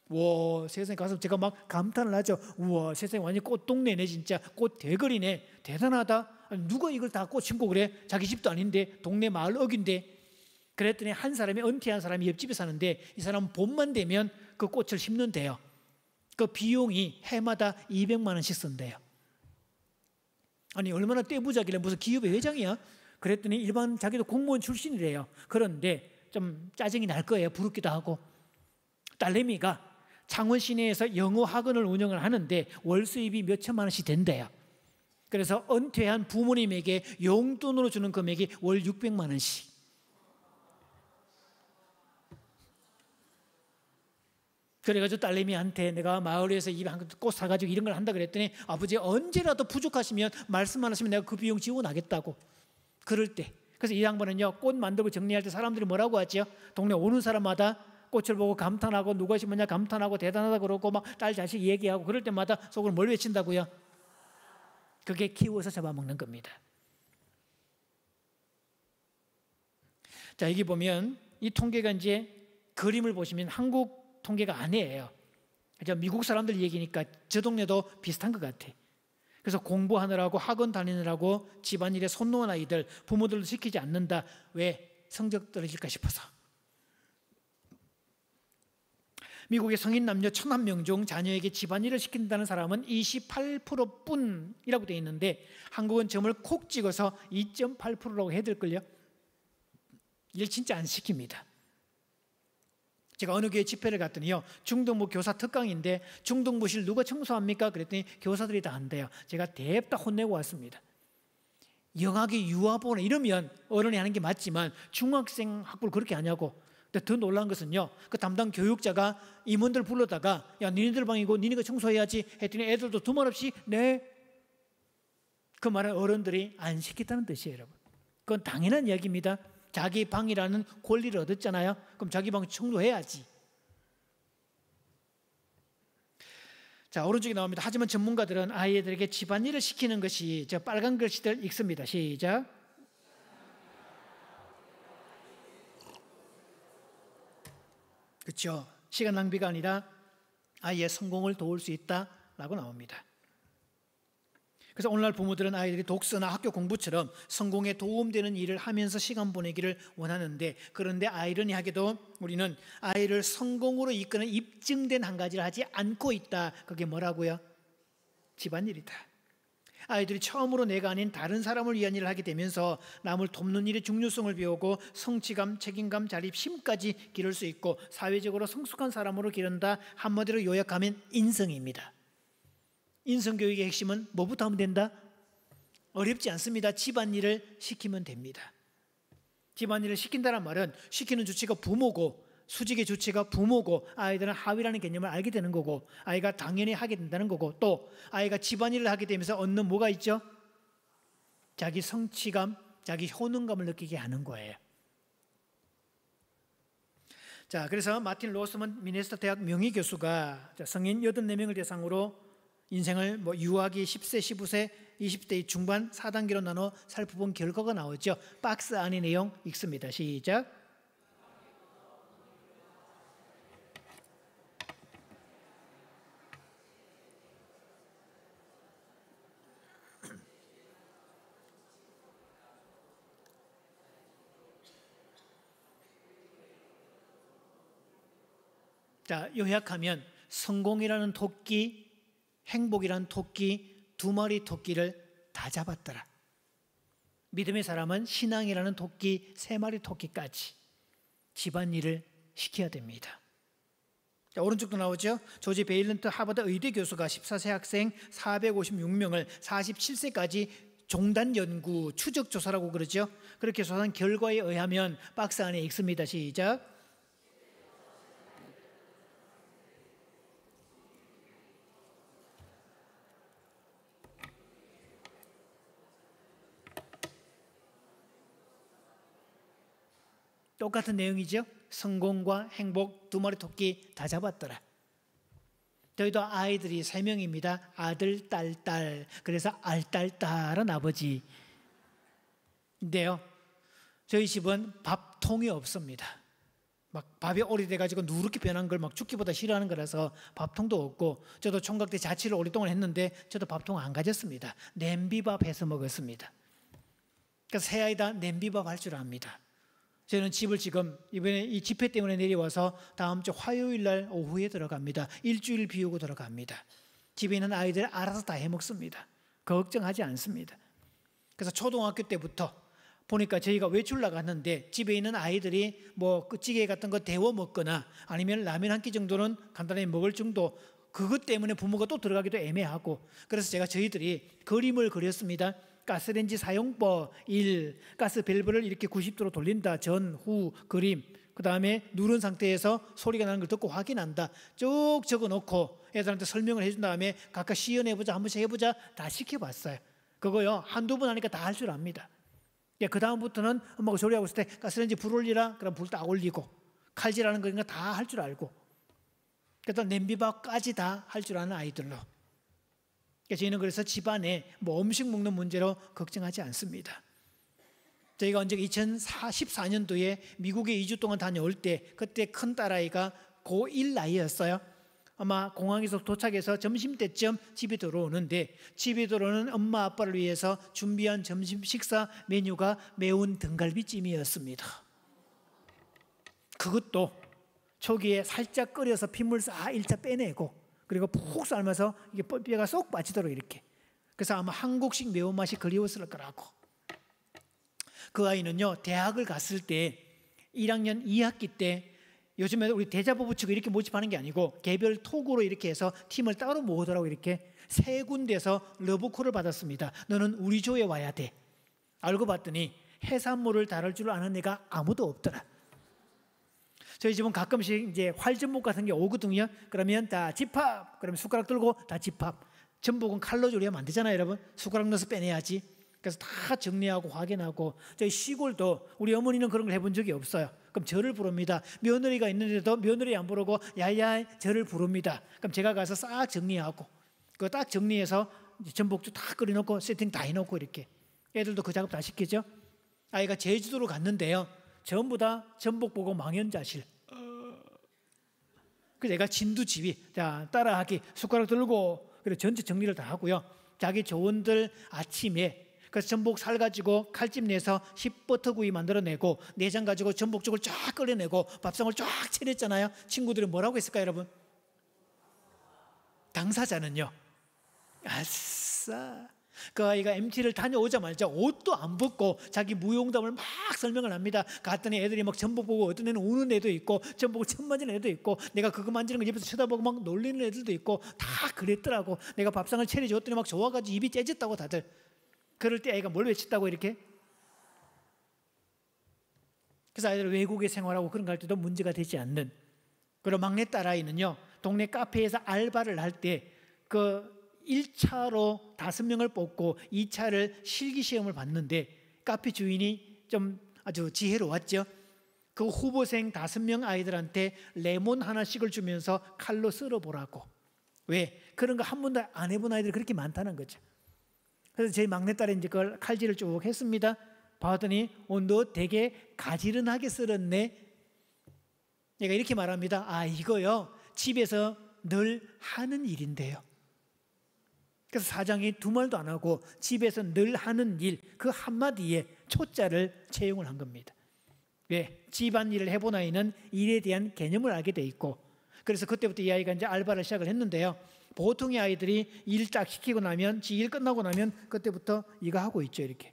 와, 세상에 가서 제가 막 감탄을 하죠. 우와, 세상에 완전 꽃동네네. 진짜 꽃 대거리네. 대단하다. 아니, 누가 이걸 다 꽃 심고 그래? 자기 집도 아닌데, 동네 마을 어귀인데. 그랬더니 한 사람이, 은퇴한 사람이 옆집에 사는데, 이 사람은 봄만 되면 그 꽃을 심는데요, 그 비용이 해마다 200만 원씩 쓴대요. 아니, 얼마나 떼부자길래 무슨 기업의 회장이야? 그랬더니 일반 자기도 공무원 출신이래요. 그런데 좀 짜증이 날 거예요. 부럽기도 하고. 딸내미가 창원 시내에서 영어 학원을 운영을 하는데 월 수입이 몇 천만 원씩 된대요. 그래서 은퇴한 부모님에게 용돈으로 주는 금액이 월 600만 원씩. 그래가지고 딸내미한테 내가 마을에서 꽃 사가지고 이런 걸 한다 그랬더니, 아버지 언제라도 부족하시면 말씀만 하시면 내가 그 비용 지원하겠다고. 그럴 때, 그래서 이 양반은요, 꽃 만들고 정리할 때 사람들이 뭐라고 하죠? 동네 오는 사람마다 꽃을 보고 감탄하고, 누가 심었냐 감탄하고, 대단하다 그러고, 막 딸 자식 얘기하고, 그럴 때마다 속으로 뭘 외친다고요? 그게 키워서 잡아먹는 겁니다. 자, 여기 보면 이 통계가 이제 그림을 보시면 한국 통계가 아니에요. 미국 사람들 얘기니까 저 동네도 비슷한 것 같아. 그래서 공부하느라고 학원 다니느라고 집안일에 손 놓은 아이들 부모들도 시키지 않는다. 왜? 성적 떨어질까 싶어서. 미국의 성인 남녀 1,001명 중 자녀에게 집안일을 시킨다는 사람은 28% 뿐이라고 되어 있는데, 한국은 점을 콕 찍어서 2.8%라고 해야 될걸요. 일 진짜 안 시킵니다. 제가 어느 교회 집회를 갔더니요, 중등부 교사 특강인데 중등부실 누가 청소합니까? 그랬더니 교사들이 다 한대요. 제가 대답 혼내고 왔습니다. 영학이 유아보나 이러면 어른이 하는 게 맞지만 중학생 학부를 그렇게 하냐고. 근데 더 놀란 것은요, 그 담당 교육자가 임원들 불러다가, 야, 니네들 방이고 니네가 청소해야지 했더니 애들도 두말 없이 네. 그 말은 어른들이 안 시켰다는 뜻이에요, 여러분. 그건 당연한 이야기입니다. 자기 방이라는 권리를 얻었잖아요. 그럼 자기 방 청소해야지. 자, 오른쪽에 나옵니다. 하지만 전문가들은 아이들에게 집안일을 시키는 것이, 저 빨간 글씨들 읽습니다. 시작. 그렇죠. 시간 낭비가 아니라 아이의 성공을 도울 수 있다라고 나옵니다. 그래서 오늘날 부모들은 아이들이 독서나 학교 공부처럼 성공에 도움되는 일을 하면서 시간 보내기를 원하는데, 그런데 아이러니하게도 우리는 아이를 성공으로 이끄는 입증된 한 가지를 하지 않고 있다. 그게 뭐라고요? 집안일이다. 아이들이 처음으로 내가 아닌 다른 사람을 위한 일을 하게 되면서 남을 돕는 일의 중요성을 배우고 성취감, 책임감, 자립심까지 기를 수 있고 사회적으로 성숙한 사람으로 기른다. 한마디로 요약하면 인성입니다. 인성교육의 핵심은 뭐부터 하면 된다? 어렵지 않습니다. 집안일을 시키면 됩니다. 집안일을 시킨다는 말은 시키는 주체가 부모고, 수직의 주체가 부모고, 아이들은 하위라는 개념을 알게 되는 거고, 아이가 당연히 하게 된다는 거고, 또 아이가 집안일을 하게 되면서 얻는 뭐가 있죠? 자기 성취감, 자기 효능감을 느끼게 하는 거예요. 자, 그래서 마틴 로스먼 미네소타 대학 명의교수가 성인 84명을 대상으로 인생을 유아기 10세, 15세, 20대 중반 4단계로 나눠 살펴본 결과가 나오죠. 박스 안의 내용 읽습니다. 시작. 자, 요약하면 성공이라는 토끼, 행복이라는 토끼, 두 마리 토끼를 다 잡았더라. 믿음의 사람은 신앙이라는 토끼, 세 마리 토끼까지 집안일을 시켜야 됩니다. 자, 오른쪽도 나오죠. 조지 베일런트 하버드 의대 교수가 14세 학생 456명을 47세까지 종단 연구 추적 조사라고 그러죠. 그렇게 조사한 결과에 의하면 박스 안에 읽습니다. 시작. 똑같은 내용이죠. 성공과 행복, 두 마리 토끼 다 잡았더라. 저희도 아이들이 3명입니다. 아들, 딸, 딸. 그래서 알딸딸한 아버지인데요. 저희 집은 밥통이 없습니다. 막 밥이 오래돼가지고 누렇게 변한 걸 막 죽기보다 싫어하는 거라서 밥통도 없고, 저도 총각 때 자취를 오랫동안 했는데 저도 밥통 안 가졌습니다. 냄비밥 해서 먹었습니다. 그래서 세 아이 다 냄비밥 할 줄 압니다. 저는 집을 지금 이번에 이 집회 때문에 내려와서 다음 주 화요일 날 오후에 들어갑니다. 일주일 비우고 들어갑니다. 집에 있는 아이들 알아서 다 해먹습니다. 걱정하지 않습니다. 그래서 초등학교 때부터 보니까 저희가 외출 나갔는데 집에 있는 아이들이 뭐 찌개 같은 거 데워 먹거나 아니면 라면 한 끼 정도는 간단히 먹을 정도, 그것 때문에 부모가 또 들어가기도 애매하고, 그래서 제가 저희들이 그림을 그렸습니다. 가스레인지 사용법 1, 가스 밸브를 이렇게 90도로 돌린다. 전, 후 그림. 그 다음에 누른 상태에서 소리가 나는 걸 듣고 확인한다. 쭉 적어놓고 애들한테 설명을 해준 다음에 각각 시연해보자, 한 번씩 해보자. 다 시켜봤어요. 그거요 한두 번 하니까 다 할 줄 압니다. 그 다음부터는 엄마가 조리하고 있을 때 가스레인지 불 올리라. 그럼 불 딱 올리고, 칼질하는 거니까 다 할 줄 알고, 그다음 냄비밥까지 다 할 줄 아는 아이들로. 저희는 그래서 집안에 뭐 음식 먹는 문제로 걱정하지 않습니다. 저희가 언제 2014년도에 미국에 2주 동안 다녀올 때, 그때 큰 딸아이가 고1 나이였어요. 아마 공항에서 도착해서 점심때쯤 집에 들어오는데, 집에 들어오는 엄마 아빠를 위해서 준비한 점심 식사 메뉴가 매운 등갈비찜이었습니다. 그것도 초기에 살짝 끓여서 핏물 싹 1차 빼내고, 그리고 푹 삶아서 이게 뼈가 쏙 빠지도록 이렇게. 그래서 아마 한국식 매운맛이 그리웠을 거라고. 그 아이는요 대학을 갔을 때 1학년 2학기 때, 요즘에 우리 대자보 붙이고 이렇게 모집하는 게 아니고 개별 톡으로 이렇게 해서 팀을 따로 모으더라고. 이렇게 3군데서 러브콜을 받았습니다. 너는 우리 조에 와야 돼. 알고 봤더니 해산물을 다룰 줄 아는 애가 아무도 없더라. 저희 집은 가끔씩 이제 활전목 같은 게 오거든요. 그러면 다 집합. 그러면 숟가락 들고 다 집합. 전복은 칼로 조리하면 안 되잖아요, 여러분. 숟가락 넣어서 빼내야지. 그래서 다 정리하고 확인하고. 저희 시골도 우리 어머니는 그런 걸 해본 적이 없어요. 그럼 저를 부릅니다. 며느리가 있는데도 며느리 안 부르고 야야 저를 부릅니다. 그럼 제가 가서 싹 정리하고, 그거 딱 정리해서 전복도 다 끓여놓고 세팅 다 해놓고 이렇게. 애들도 그 작업 다 시키죠. 아이가 제주도로 갔는데요, 전부 다 전복 보고 망연자실. 그래서 내가 진두지휘, 자 따라하기, 숟가락 들고, 그리고 전체 정리를 다 하고요. 자기 조원들 아침에 그래서 전복 살 가지고 칼집 내서 씹버터구이 만들어내고, 내장 가지고 전복죽을 쫙 끓여내고 밥상을 쫙 차렸잖아요. 친구들이 뭐라고 했을까요, 여러분? 당사자는요, 아싸. 그 아이가 MT를 다녀오자마자 옷도 안 벗고 자기 무용담을 막 설명을 합니다. 갔더니 애들이 막 전복 보고, 어떤 애는 우는 애도 있고 전복을 처음 만지는 애도 있고, 내가 그거 만지는 거 옆에서 쳐다보고 막 놀리는 애들도 있고, 다 그랬더라고. 내가 밥상을 차려줬더니 막 좋아가지고 입이 째졌다고 다들. 그럴 때 애가 뭘 외쳤다고 이렇게? 그래서 아이들 외국에 생활하고 그런 거 할 때도 문제가 되지 않는. 그리고 막내 딸아이는요, 동네 카페에서 알바를 할 때 그 1차로 5명을 뽑고 2차를 실기시험을 봤는데, 카페 주인이 좀 아주 지혜로웠죠. 그 후보생 5명 아이들한테 레몬 하나씩을 주면서 칼로 썰어보라고. 왜? 그런 거 한 번도 안 해본 아이들이 그렇게 많다는 거죠. 그래서 저희 막내딸이 이제 그걸 칼질을 쭉 했습니다. 봤더니 너 되게 가지런하게 썰었네. 얘가 이렇게 말합니다. 아, 이거요 집에서 늘 하는 일인데요. 그래서 사장이 두 말도 안 하고 집에서 늘 하는 일, 그 한마디에 초자를 채용을 한 겁니다. 왜? 집안일을 해본 아이는 일에 대한 개념을 알게 돼 있고, 그래서 그때부터 이 아이가 이제 알바를 시작을 했는데요. 보통의 아이들이 일 딱 시키고 나면, 지 일 끝나고 나면 그때부터 이거 하고 있죠, 이렇게.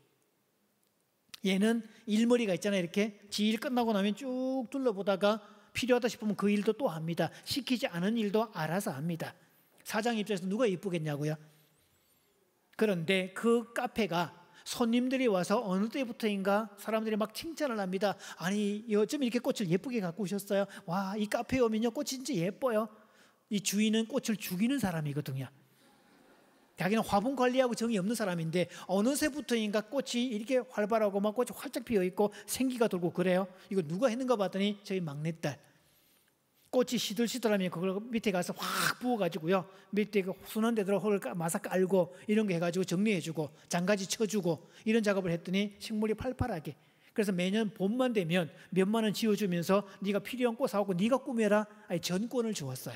얘는 일머리가 있잖아요, 이렇게. 지 일 끝나고 나면 쭉 둘러보다가 필요하다 싶으면 그 일도 또 합니다. 시키지 않은 일도 알아서 합니다. 사장 입장에서 누가 이쁘겠냐고요. 그런데 그 카페가 손님들이 와서 어느 때부터인가 사람들이 막 칭찬을 합니다. 아니, 어쩜 이렇게 꽃을 예쁘게 갖고 오셨어요? 와, 이 카페에 오면요, 꽃이 진짜 예뻐요. 이 주인은 꽃을 죽이는 사람이거든요. 자기는 화분 관리하고 정이 없는 사람인데 어느새부터인가 꽃이 이렇게 활발하고 막 꽃이 활짝 피어 있고 생기가 돌고 그래요. 이거 누가 했는가 봤더니 저희 막내딸. 꽃이 시들시들하면 그걸 밑에 가서 확 부어가지고요, 밑에 그 순한 데들어 흙을 마삭 깔고 이런 거 해가지고 정리해주고 장가지 쳐주고 이런 작업을 했더니 식물이 팔팔하게. 그래서 매년 봄만 되면 몇만 원 지어주면서 네가 필요한 꽃 사오고 네가 꾸며라. 아니, 전권을 주었어요.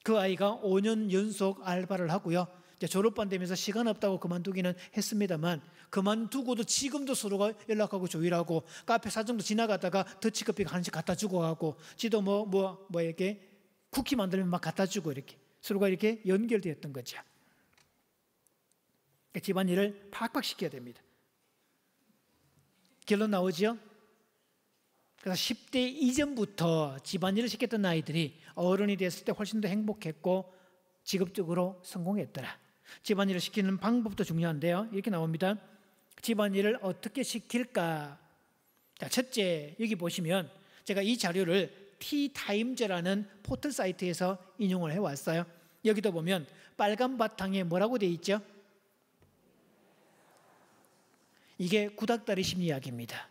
그 아이가 5년 연속 알바를 하고요, 이제 졸업반 되면서 시간 없다고 그만두기는 했습니다만, 그만두고도 지금도 서로가 연락하고 조율하고, 카페 사정도 지나가다가 더치커피 하나씩 갖다 주고 가고, 지도 뭐 이렇게 쿠키 만들면 막 갖다 주고, 이렇게 서로가 이렇게 연결되었던 거죠. 집안일을 팍팍 시켜야 됩니다. 결론 나오죠? 그래서 10대 이전부터 집안일을 시켰던 아이들이 어른이 됐을 때 훨씬 더 행복했고 직업적으로 성공했더라. 집안일을 시키는 방법도 중요한데요, 이렇게 나옵니다. 집안일을 어떻게 시킬까? 자, 첫째, 여기 보시면 제가 이 자료를 티타임즈라는 포털 사이트에서 인용을 해왔어요. 여기도 보면 빨간 바탕에 뭐라고 되어 있죠? 이게 구닥다리 심리학입니다.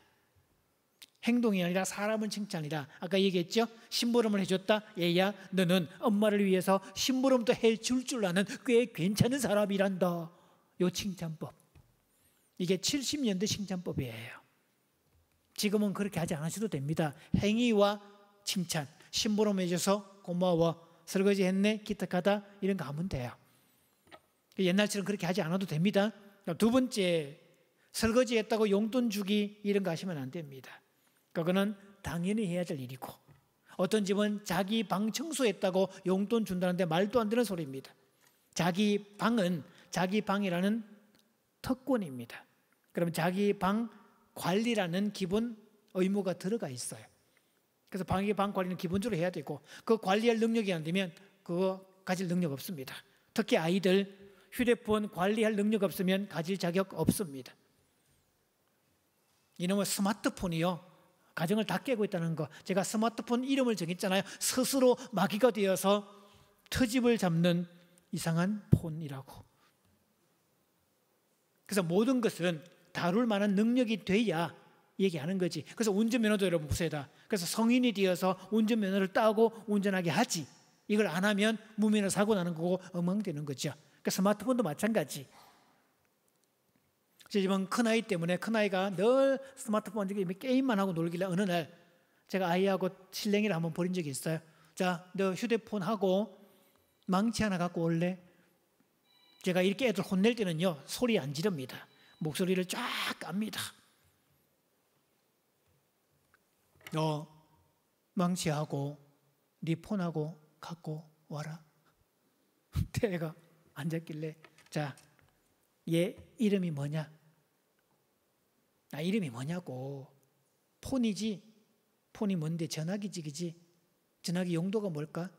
행동이 아니라 사람을 칭찬이라. 아까 얘기했죠? 심부름을 해줬다. 얘야, 너는 엄마를 위해서 심부름도 해줄 줄 아는 꽤 괜찮은 사람이란다. 요 칭찬법. 이게 70년대 칭찬법이에요. 지금은 그렇게 하지 않으셔도 됩니다. 행위와 칭찬. 심부름 해줘서 고마워. 설거지 했네. 기특하다. 이런 거 하면 돼요. 옛날처럼 그렇게 하지 않아도 됩니다. 두 번째, 설거지 했다고 용돈 주기 이런 거 하시면 안 됩니다. 그거는 당연히 해야 될 일이고, 어떤 집은 자기 방 청소했다고 용돈 준다는데 말도 안 되는 소리입니다. 자기 방은 자기 방이라는 특권입니다. 그러면 자기 방 관리라는 기본 의무가 들어가 있어요. 그래서 방 관리는 기본적으로 해야 되고, 그 관리할 능력이 안 되면 그거 가질 능력 없습니다. 특히 아이들 휴대폰 관리할 능력 없으면 가질 자격 없습니다. 이놈의 스마트폰이요, 가정을 다 깨고 있다는 거. 제가 스마트폰 이름을 정했잖아요. 스스로 마귀가 되어서 트집을 잡는 이상한 폰이라고. 그래서 모든 것은 다룰 만한 능력이 돼야 얘기하는 거지. 그래서 운전면허도 여러분 보세요. 그래서 성인이 되어서 운전면허를 따고 운전하게 하지, 이걸 안 하면 무면허 사고 나는 거고 엉망되는 거죠. 그러니까 스마트폰도 마찬가지. 제 집은 큰아이 때문에, 큰아이가 늘 스마트폰 게임만 하고 놀길래 어느 날 제가 아이하고 실랭이를 한번 벌인 적이 있어요. 자, 너 휴대폰하고 망치 하나 갖고 올래? 제가 이렇게 애들 혼낼 때는요, 소리 안 지릅니다. 목소리를 쫙 깝니다. 너 망치하고 네 폰하고 갖고 와라. 애가 앉았길래, 자, 얘 이름이 뭐냐? 나 이름이 뭐냐고. 폰이지. 폰이 뭔데? 전화기지, 그지? 전화기 용도가 뭘까?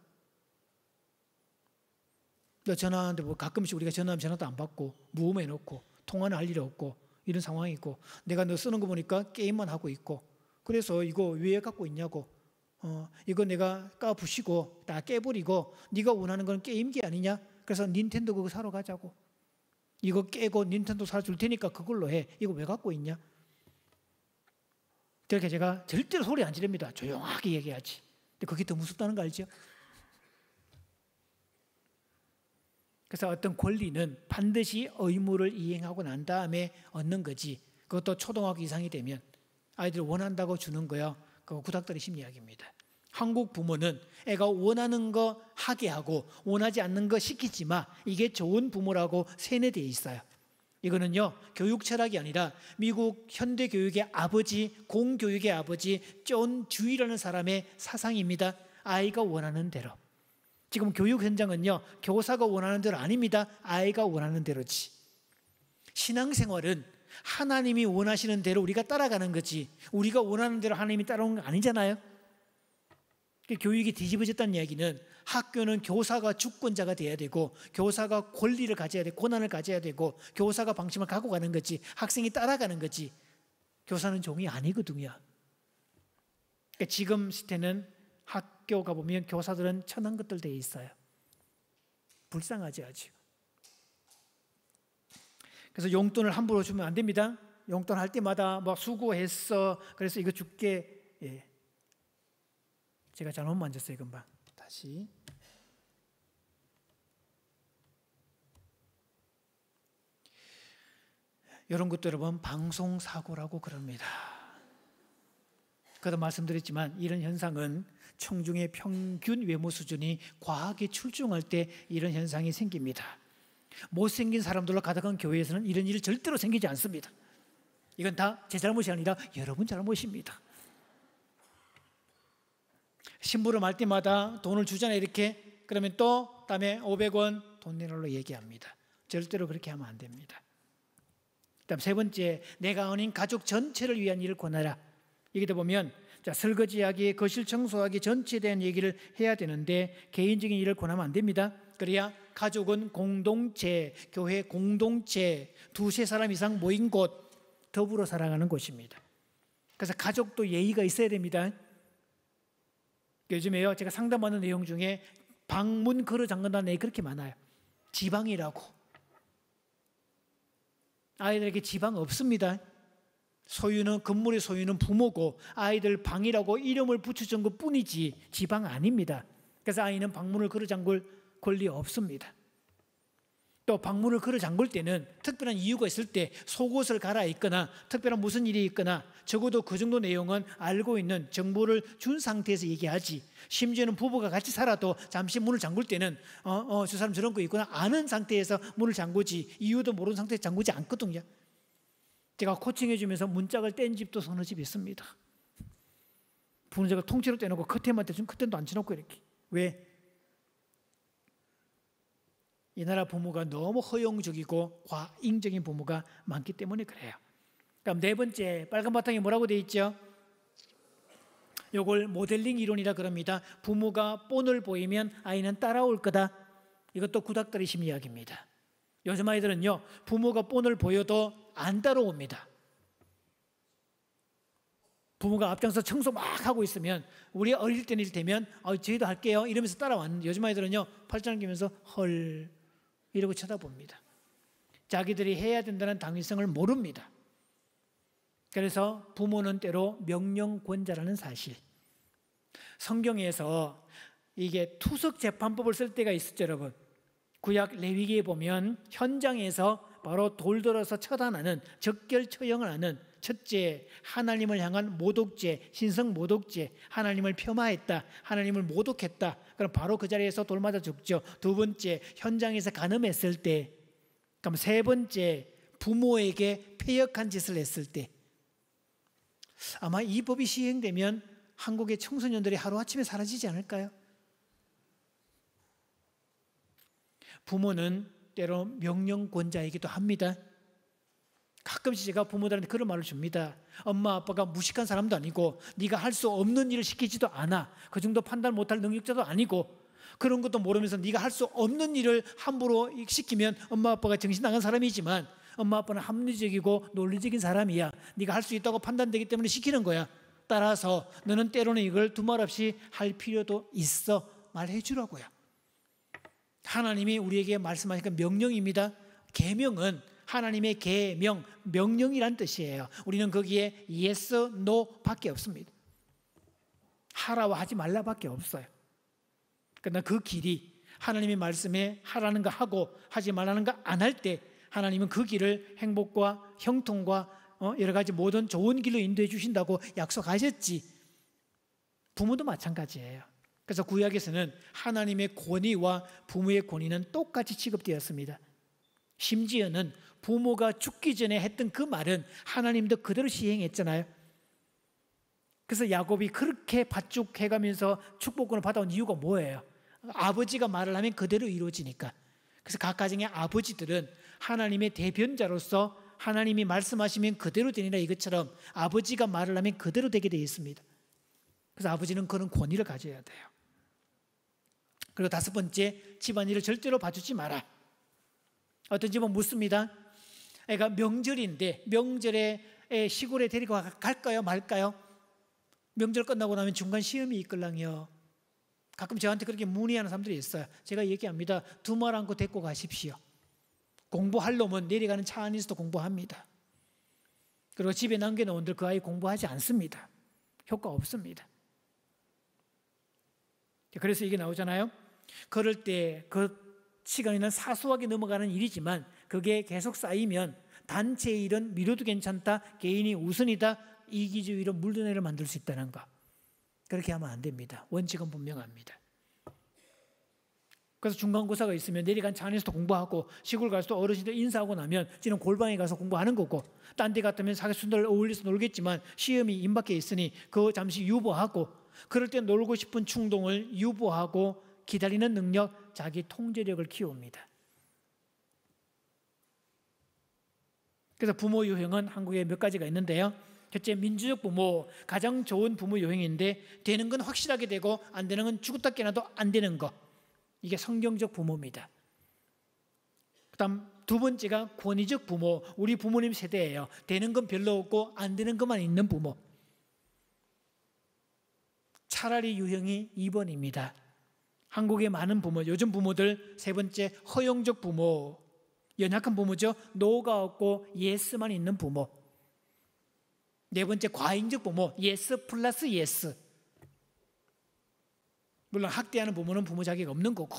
너 전화하는데 뭐 가끔씩 우리가 전화하면 전화도 안 받고 무음해 놓고 통화는 할 일이 없고 이런 상황이고, 내가 너 쓰는 거 보니까 게임만 하고 있고, 그래서 이거 왜 갖고 있냐고. 이거 내가 까부시고 다 깨버리고 네가 원하는 건 게임기 아니냐? 그래서 닌텐도 그거 사러 가자고. 이거 깨고 닌텐도 사줄 테니까 그걸로 해. 이거 왜 갖고 있냐? 그렇게 제가 절대로 소리 안 지릅니다. 조용하게 얘기하지. 근데 그게 더 무섭다는 거 알죠? 그래서 어떤 권리는 반드시 의무를 이행하고 난 다음에 얻는 거지. 그것도 초등학교 이상이 되면 아이들이 원한다고 주는 거요. 그거 구닥다리 심리학입니다. 한국 부모는 애가 원하는 거 하게 하고 원하지 않는 거 시키지 마. 이게 좋은 부모라고 세뇌되어 있어요. 이거는요, 교육 철학이 아니라 미국 현대 교육의 아버지, 공교육의 아버지 존 주이라는 사람의 사상입니다. 아이가 원하는 대로. 지금 교육 현장은요, 교사가 원하는 대로 아닙니다. 아이가 원하는 대로지. 신앙생활은 하나님이 원하시는 대로 우리가 따라가는 거지, 우리가 원하는 대로 하나님이 따라오는 거 아니잖아요. 교육이 뒤집어졌다는 이야기는 학교는 교사가 주권자가 돼야 되고, 교사가 권리를 가져야 되고, 권한을 가져야 되고, 교사가 방침을 갖고 가는 거지, 학생이 따라가는 거지, 교사는 종이 아니거든요. 지금 시대는 학교 가보면 교사들은 천한 것들 돼 있어요. 불쌍하지 아주. 그래서 용돈을 함부로 주면 안 됩니다. 용돈 할 때마다 막 수고했어, 그래서 이거 줄게. 예. 제가 잘못 만졌어요 금방. 다시. 이런 것도 여러분 방송사고라고 그럽니다. 그도 말씀드렸지만 이런 현상은 청중의 평균 외모 수준이 과하게 출중할 때 이런 현상이 생깁니다. 못생긴 사람들로 가득한 교회에서는 이런 일이 절대로 생기지 않습니다. 이건 다 제 잘못이 아니라 여러분 잘못입니다. 심부름 할 때마다 돈을 주잖아요 이렇게. 그러면 또 다음에 500원 돈 내놓으러 얘기합니다. 절대로 그렇게 하면 안 됩니다. 그다음 세 번째, 내가 아닌 가족 전체를 위한 일을 권하라. 여기다 보면 설거지하기, 거실 청소하기 전체에 대한 얘기를 해야 되는데 개인적인 일을 권하면 안 됩니다. 그래야 가족은 공동체, 교회 공동체, 두세 사람 이상 모인 곳, 더불어 살아가는 곳입니다. 그래서 가족도 예의가 있어야 됩니다. 요즘에요, 제가 상담하는 내용 중에 방문 걸어 잠근다는 얘기 그렇게 많아요. 지방이라고. 아이들에게 지방 없습니다. 소유는, 건물의 소유는 부모고 아이들 방이라고 이름을 붙여준 것 뿐이지 지방 아닙니다. 그래서 아이는 방문을 걸어 잠글 권리 없습니다. 또 방문을 걸어 잠글 때는 특별한 이유가 있을 때 속옷을 갈아입거나 특별한 무슨 일이 있거나 적어도 그 정도 내용은 알고 있는 정보를 준 상태에서 얘기하지, 심지어는 부부가 같이 살아도 잠시 문을 잠글 때는 저 사람 저런 거 있구나 아는 상태에서 문을 잠그지, 이유도 모르는 상태에서 잠그지 않거든요. 제가 코칭해 주면서 문짝을 뗀 집도 서너 집 있습니다. 분자가 통째로 떼놓고 커튼만 떼주면 커튼도 안 쳐놓고 이렇게. 왜? 이 나라 부모가 너무 허용적이고 과잉적인 부모가 많기 때문에 그래요. 그럼 네 번째, 빨간 바탕에 뭐라고 되어 있죠? 이걸 모델링 이론이라 그럽니다. 부모가 본을 보이면 아이는 따라올 거다. 이것도 구닥다리심 이야기입니다. 요즘 아이들은요, 부모가 본을 보여도 안 따라옵니다. 부모가 앞장서 청소 막 하고 있으면, 우리 어릴 때는 되면 저희도 할게요 이러면서 따라왔는데 요즘 아이들은요, 팔짱을 끼면서 헐 이러고 쳐다봅니다. 자기들이 해야 된다는 당위성을 모릅니다. 그래서 부모는 때로 명령권자라는 사실. 성경에서 이게 투석재판법을 쓸 때가 있었죠 여러분. 구약 레위기에 보면 현장에서 바로 돌들어서 처단하는, 적결 처형을 하는, 첫째, 하나님을 향한 모독죄, 신성 모독죄, 하나님을 폄하했다, 하나님을 모독했다, 그럼 바로 그 자리에서 돌 맞아 죽죠. 두 번째, 현장에서 간음했을 때. 그럼 세 번째, 부모에게 패역한 짓을 했을 때. 아마 이 법이 시행되면 한국의 청소년들이 하루아침에 사라지지 않을까요? 부모는 때로 명령권자이기도 합니다. 가끔씩 제가 부모들한테 그런 말을 줍니다. 엄마 아빠가 무식한 사람도 아니고 네가 할 수 없는 일을 시키지도 않아. 그 정도 판단 못할 능력자도 아니고 그런 것도 모르면서 네가 할 수 없는 일을 함부로 시키면 엄마 아빠가 정신 나간 사람이지만 엄마 아빠는 합리적이고 논리적인 사람이야. 네가 할 수 있다고 판단되기 때문에 시키는 거야. 따라서 너는 때로는 이걸 두말 없이 할 필요도 있어. 말해 주라고요. 하나님이 우리에게 말씀하니까 명령입니다. 계명은 하나님의 계명, 명령이란 뜻이에요. 우리는 거기에 yes, no 밖에 없습니다. 하라와 하지 말라밖에 없어요. 그러나 그 길이 하나님의 말씀에 하라는 거 하고 하지 말라는 거 안 할 때 하나님은 그 길을 행복과 형통과 여러 가지 모든 좋은 길로 인도해 주신다고 약속하셨지. 부모도 마찬가지예요. 그래서 구약에서는 하나님의 권위와 부모의 권위는 똑같이 취급되었습니다. 심지어는 부모가 죽기 전에 했던 그 말은 하나님도 그대로 시행했잖아요. 그래서 야곱이 그렇게 밭죽해가면서 축복권을 받아온 이유가 뭐예요? 아버지가 말을 하면 그대로 이루어지니까. 그래서 각 가정의 아버지들은 하나님의 대변자로서 하나님이 말씀하시면 그대로 되니라, 이것처럼 아버지가 말을 하면 그대로 되게 되어 있습니다. 그래서 아버지는 그런 권위를 가져야 돼요. 그리고 다섯 번째, 집안일을 절대로 봐주지 마라. 어떤 집은 묻습니다. 그러니까 명절인데 명절에 시골에 데리고 갈까요 말까요? 명절 끝나고 나면 중간 시험이 있걸랑요. 가끔 저한테 그렇게 문의하는 사람들이 있어요. 제가 얘기합니다. 두말 않고 데리고 가십시오. 공부할 놈은 내려가는 차 안에서도 공부합니다. 그리고 집에 남겨놓은들 그 아이 공부하지 않습니다. 효과 없습니다. 그래서 이게 나오잖아요. 그럴 때 그 시간에는 사소하게 넘어가는 일이지만 그게 계속 쌓이면 단체의 일은 미뤄도 괜찮다, 개인이 우선이다, 이기주의로 물러내를 만들 수 있다는 거. 그렇게 하면 안 됩니다. 원칙은 분명합니다. 그래서 중간고사가 있으면 내려간 차 안에서도 공부하고 시골 가서도 어르신들 인사하고 나면 지는 골방에 가서 공부하는 거고, 딴 데 같으면 사기순들 어울려서 놀겠지만 시험이 임박해 있으니 그거 잠시 유보하고, 그럴 때 놀고 싶은 충동을 유보하고 기다리는 능력, 자기 통제력을 키웁니다. 그래서 부모 유형은 한국에 몇 가지가 있는데요. 첫째, 민주적 부모, 가장 좋은 부모 유형인데 되는 건 확실하게 되고 안 되는 건 죽었다 깨나도 안 되는 거. 이게 성경적 부모입니다. 그다음 두 번째가 권위적 부모, 우리 부모님 세대예요. 되는 건 별로 없고 안 되는 것만 있는 부모. 차라리 유형이 2번입니다. 한국의 많은 부모, 요즘 부모들 세 번째, 허용적 부모, 연약한 부모죠. 노가 없고 예스만 있는 부모. 네 번째, 과잉적 부모, 예스 플러스 예스. 물론 학대하는 부모는 부모 자격 없는 거고,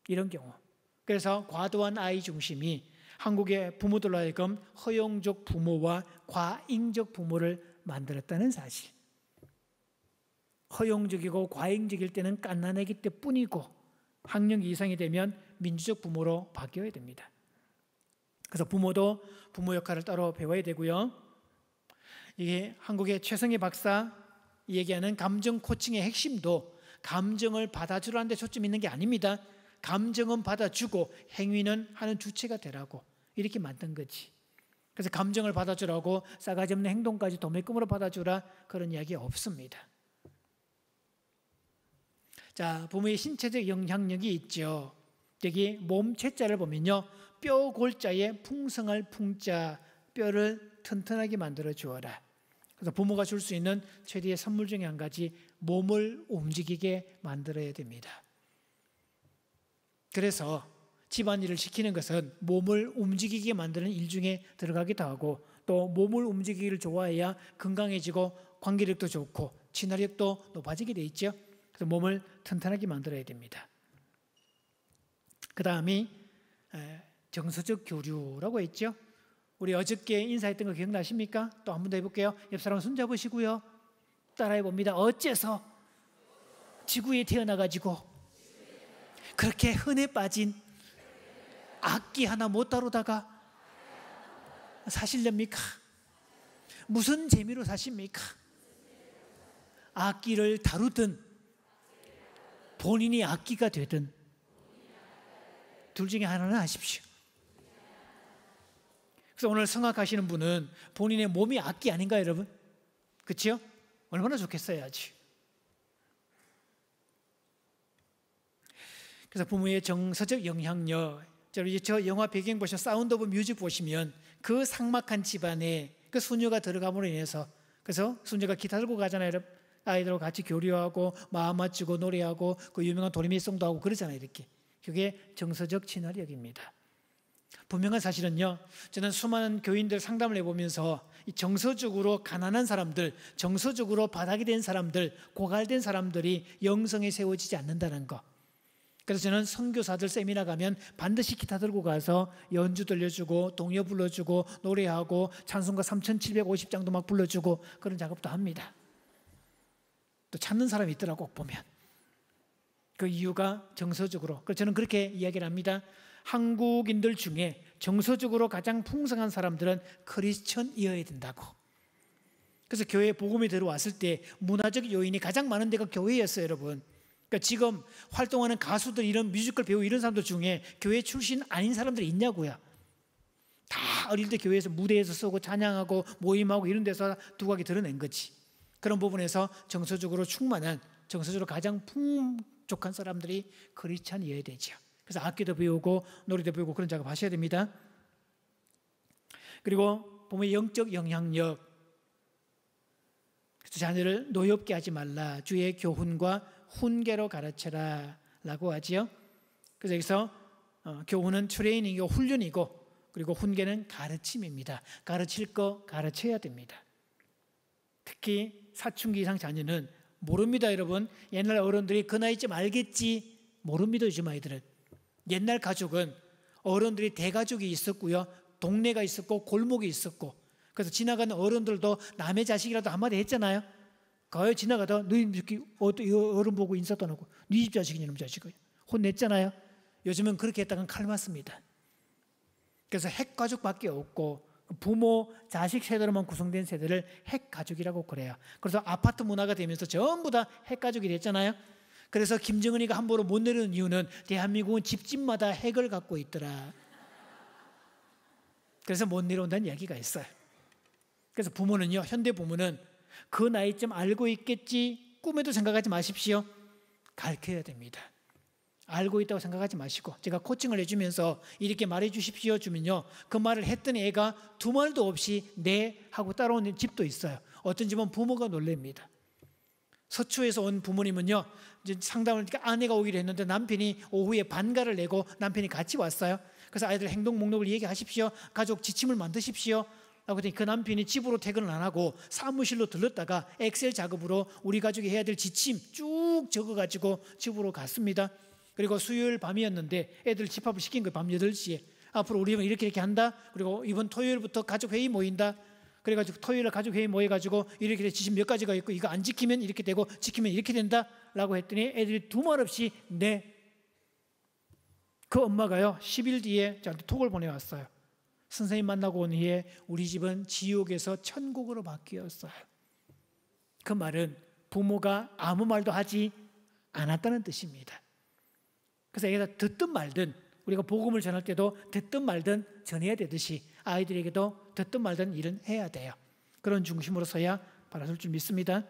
이런 경우. 그래서 과도한 아이 중심이 한국의 부모들로 하여금 허용적 부모와 과잉적 부모를 만들었다는 사실. 허용적이고 과잉적일 때는 갓난아기 때뿐이고 학령 이상이 되면 민주적 부모로 바뀌어야 됩니다. 그래서 부모도 부모 역할을 따로 배워야 되고요. 이게 한국의 최성희 박사 얘기하는 감정 코칭의 핵심도 감정을 받아주라는 데 초점이 있는 게 아닙니다. 감정은 받아주고 행위는 하는 주체가 되라고 이렇게 만든 거지. 그래서 감정을 받아주라고 싸가지 없는 행동까지 도매금으로 받아주라, 그런 이야기 없습니다. 자, 부모의 신체적 영향력이 있죠. 여기 몸 채자를 보면요, 뼈 골자에 풍성할 풍자, 뼈를 튼튼하게 만들어 주어라. 그래서 부모가 줄 수 있는 최대의 선물 중에 한 가지, 몸을 움직이게 만들어야 됩니다. 그래서 집안일을 시키는 것은 몸을 움직이게 만드는 일 중에 들어가기도 하고, 또 몸을 움직이기를 좋아해야 건강해지고 관계력도 좋고 친화력도 높아지게 돼 있죠. 그래서 몸을 튼튼하게 만들어야 됩니다. 그 다음이 정서적 교류라고 했죠. 우리 어저께 인사했던 거 기억나십니까? 또 한 번 더 해볼게요. 옆 사람 손잡으시고요. 따라해 봅니다. 어째서 지구에 태어나가지고 그렇게 흔해 빠진 악기 하나 못 다루다가 사실렵니까? 무슨 재미로 사십니까? 악기를 다루든 본인이 악기가 되든 둘 중에 하나는 하십시오. 그래서 오늘 성악하시는 분은 본인의 몸이 악기 아닌가요, 여러분? 그렇죠? 얼마나 좋겠어야지. 그래서 부모의 정서적 영향력, 저 영화 배경 보시면 사운드 오브 뮤직 보시면 그 삭막한 집안에 그 수녀가 들어감으로 인해서, 그래서 수녀가 기타 들고 가잖아요, 여러분. 아이들하고 같이 교류하고 마음 맞추고 노래하고 그 유명한 도레미송도 하고 그러잖아요, 이렇게. 그게 정서적 친화력입니다. 분명한 사실은요, 저는 수많은 교인들 상담을 해보면서 이 정서적으로 가난한 사람들, 정서적으로 바닥이 된 사람들, 고갈된 사람들이 영성에 세워지지 않는다는 거. 그래서 저는 선교사들 세미나 가면 반드시 기타 들고 가서 연주 들려주고 동요 불러주고 노래하고 찬송가 3750장도 막 불러주고 그런 작업도 합니다. 또 찾는 사람이 있더라고, 꼭 보면. 그 이유가 정서적으로. 그래서 저는 그렇게 이야기를 합니다. 한국인들 중에 정서적으로 가장 풍성한 사람들은 크리스천이어야 된다고. 그래서 교회에 복음이 들어왔을 때 문화적 요인이 가장 많은 데가 교회였어요, 여러분. 그러니까 지금 활동하는 가수들, 이런 뮤지컬 배우 이런 사람들 중에 교회 출신 아닌 사람들이 있냐고요. 다 어릴 때 교회에서 무대에서 쓰고 찬양하고 모임하고 이런 데서 두각이 드러낸 거지. 그런 부분에서 정서적으로 충만한, 정서적으로 가장 풍족한 사람들이 크리스찬이어야 되죠. 그래서 악기도 배우고 노래도 배우고 그런 작업 하셔야 됩니다. 그리고 보면 영적 영향력. 그래서 자녀를 노엽게 하지 말라. 주의 교훈과 훈계로 가르쳐라 라고 하지요. 그래서 여기서 교훈은 트레이닝이고 훈련이고, 그리고 훈계는 가르침입니다. 가르칠 거 가르쳐야 됩니다. 특히 사춘기 이상 자녀는 모릅니다, 여러분. 옛날 어른들이 그 나이쯤 알겠지 모릅니다, 요즘 아이들은. 옛날 가족은 어른들이 대가족이 있었고요, 동네가 있었고 골목이 있었고, 그래서 지나가는 어른들도 남의 자식이라도 한마디 했잖아요. 거의 지나가다 너희 이렇게 어른 보고 인사도 안 하고 네 집 자식이냐 이놈 자식이 혼냈잖아요. 요즘은 그렇게 했다간 칼 맞습니다. 그래서 핵가족밖에 없고 부모, 자식 세대로만 구성된 세대를 핵가족이라고 그래요. 그래서 아파트 문화가 되면서 전부 다 핵가족이 됐잖아요. 그래서 김정은이가 함부로 못 내려오는 이유는 대한민국은 집집마다 핵을 갖고 있더라. 그래서 못 내려온다는 이야기가 있어요. 그래서 부모는요, 현대 부모는 그 나이쯤 알고 있겠지 꿈에도 생각하지 마십시오. 가르쳐야 됩니다. 알고 있다고 생각하지 마시고, 제가 코칭을 해주면서 이렇게 말해 주십시오 주면요, 그 말을 했더니 애가 두 말도 없이 네 하고 따라오는 집도 있어요. 어떤 집은 부모가 놀랍니다. 서초에서 온 부모님은요, 이제 상담을 아내가 오기로 했는데 남편이 오후에 반가를 내고 남편이 같이 왔어요. 그래서 아이들 행동 목록을 얘기하십시오. 가족 지침을 만드십시오. 라고 했더니 그 남편이 집으로 퇴근을 안 하고 사무실로 들렀다가 엑셀 작업으로 우리 가족이 해야 될 지침 쭉 적어가지고 집으로 갔습니다. 그리고 수요일 밤이었는데 애들 집합을 시킨 거예요. 밤 8시에. 앞으로 우리 이렇게 한다. 그리고 이번 토요일부터 가족회의 모인다. 그래가지고 토요일에 가족회의 모여가지고 이렇게 지침 몇 가지가 있고 이거 안 지키면 이렇게 되고 지키면 이렇게 된다 라고 했더니 애들이 두 말 없이 네. 그 엄마가요 10일 뒤에 저한테 톡을 보내왔어요. 선생님 만나고 온 후에 우리 집은 지옥에서 천국으로 바뀌었어요. 그 말은 부모가 아무 말도 하지 않았다는 뜻입니다. 그래서 애가 듣든 말든, 우리가 복음을 전할 때도 듣든 말든 전해야 되듯이 아이들에게도 듣든 말든 일은 해야 돼요. 그런 중심으로 서야 바라볼 줄 믿습니다.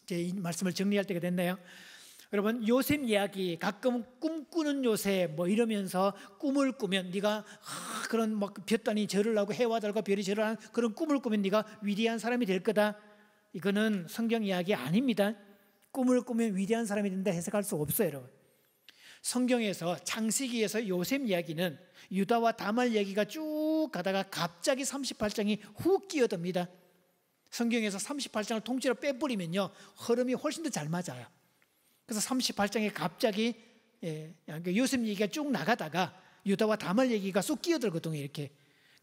이제 이 말씀을 정리할 때가 됐네요. 여러분, 요셉 이야기, 가끔 꿈꾸는 요셉 뭐 이러면서 꿈을 꾸면 네가 그런 막 볕단이 절을 하고 해와 달과 별이 절을 하는 그런 꿈을 꾸면 네가 위대한 사람이 될 거다. 이거는 성경 이야기 아닙니다. 꿈을 꾸면 위대한 사람이 된다 해석할 수 없어요, 여러분. 성경에서 창세기에서 요셉 이야기는 유다와 다말 얘기가 쭉 가다가 갑자기 38장이 훅 끼어듭니다. 성경에서 38장을 통째로 빼버리면요, 흐름이 훨씬 더 잘 맞아요. 그래서 38장에 갑자기 요셉 얘기가 쭉 나가다가 유다와 다말 얘기가 쏙 끼어들거든요. 이렇게.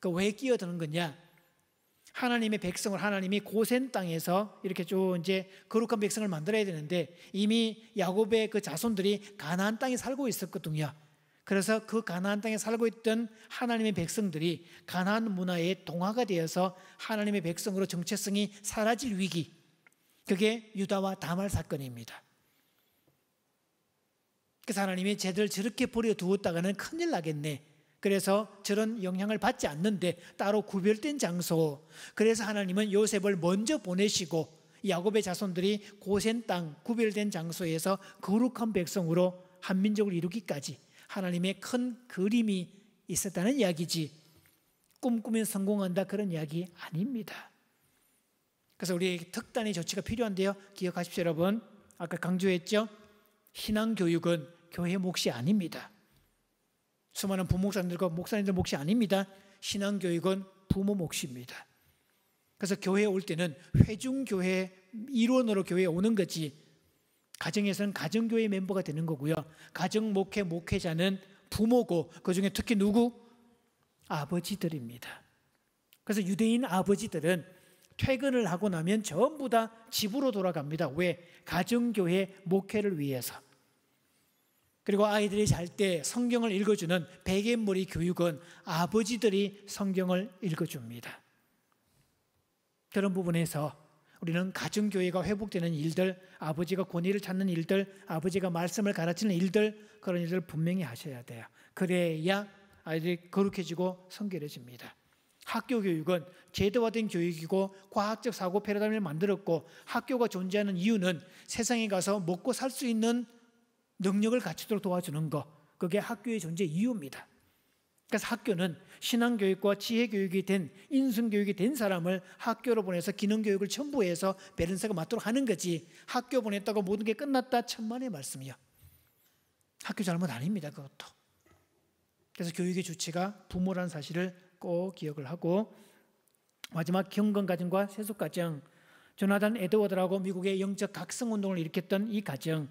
왜 끼어드는 거냐? 하나님의 백성을 하나님이 고센 땅에서 이렇게 쭉 이제 거룩한 백성을 만들어야 되는데 이미 야곱의 그 자손들이 가나안 땅에 살고 있었거든요. 그래서 그 가나안 땅에 살고 있던 하나님의 백성들이 가나안 문화에 동화가 되어서 하나님의 백성으로 정체성이 사라질 위기, 그게 유다와 다말 사건입니다. 그래서 하나님이 쟤들 저렇게 버려두었다가는 큰일 나겠네. 그래서 저런 영향을 받지 않는데 따로 구별된 장소, 그래서 하나님은 요셉을 먼저 보내시고 야곱의 자손들이 고센 땅 구별된 장소에서 거룩한 백성으로 한민족을 이루기까지 하나님의 큰 그림이 있었다는 이야기지, 꿈꾸면 성공한다 그런 이야기 아닙니다. 그래서 우리에게 특단의 조치가 필요한데요, 기억하십시오 여러분. 아까 강조했죠, 신앙교육은 교회 몫이 아닙니다. 수많은 부목사님들과 목사님들 몫이 아닙니다. 신앙교육은 부모 몫입니다. 그래서 교회에 올 때는 회중교회 일원으로 교회에 오는 거지, 가정에서는 가정교회 멤버가 되는 거고요. 가정목회 목회자는 부모고, 그중에 특히 누구? 아버지들입니다. 그래서 유대인 아버지들은 퇴근을 하고 나면 전부 다 집으로 돌아갑니다. 왜? 가정교회 목회를 위해서. 그리고 아이들이 잘 때 성경을 읽어주는 베갯머리 교육은 아버지들이 성경을 읽어줍니다. 그런 부분에서 우리는 가정교회가 회복되는 일들, 아버지가 권위를 찾는 일들, 아버지가 말씀을 가르치는 일들, 그런 일들을 분명히 하셔야 돼요. 그래야 아이들이 거룩해지고 성결해집니다. 학교 교육은 제도화된 교육이고 과학적 사고 패러다임을 만들었고, 학교가 존재하는 이유는 세상에 가서 먹고 살 수 있는 능력을 갖추도록 도와주는 것, 그게 학교의 존재 이유입니다. 그래서 학교는 신앙교육과 지혜교육이 된, 인성교육이 된 사람을 학교로 보내서 기능교육을 첨부해서 밸런스가 맞도록 하는 거지, 학교 보냈다고 모든 게 끝났다, 천만의 말씀이요. 학교 잘못 아닙니다, 그것도. 그래서 교육의 주체가 부모라는 사실을 꼭 기억을 하고, 마지막 경건가정과 세속가정, 조나단 에드워드라고 미국의 영적 각성운동을 일으켰던 이 가정,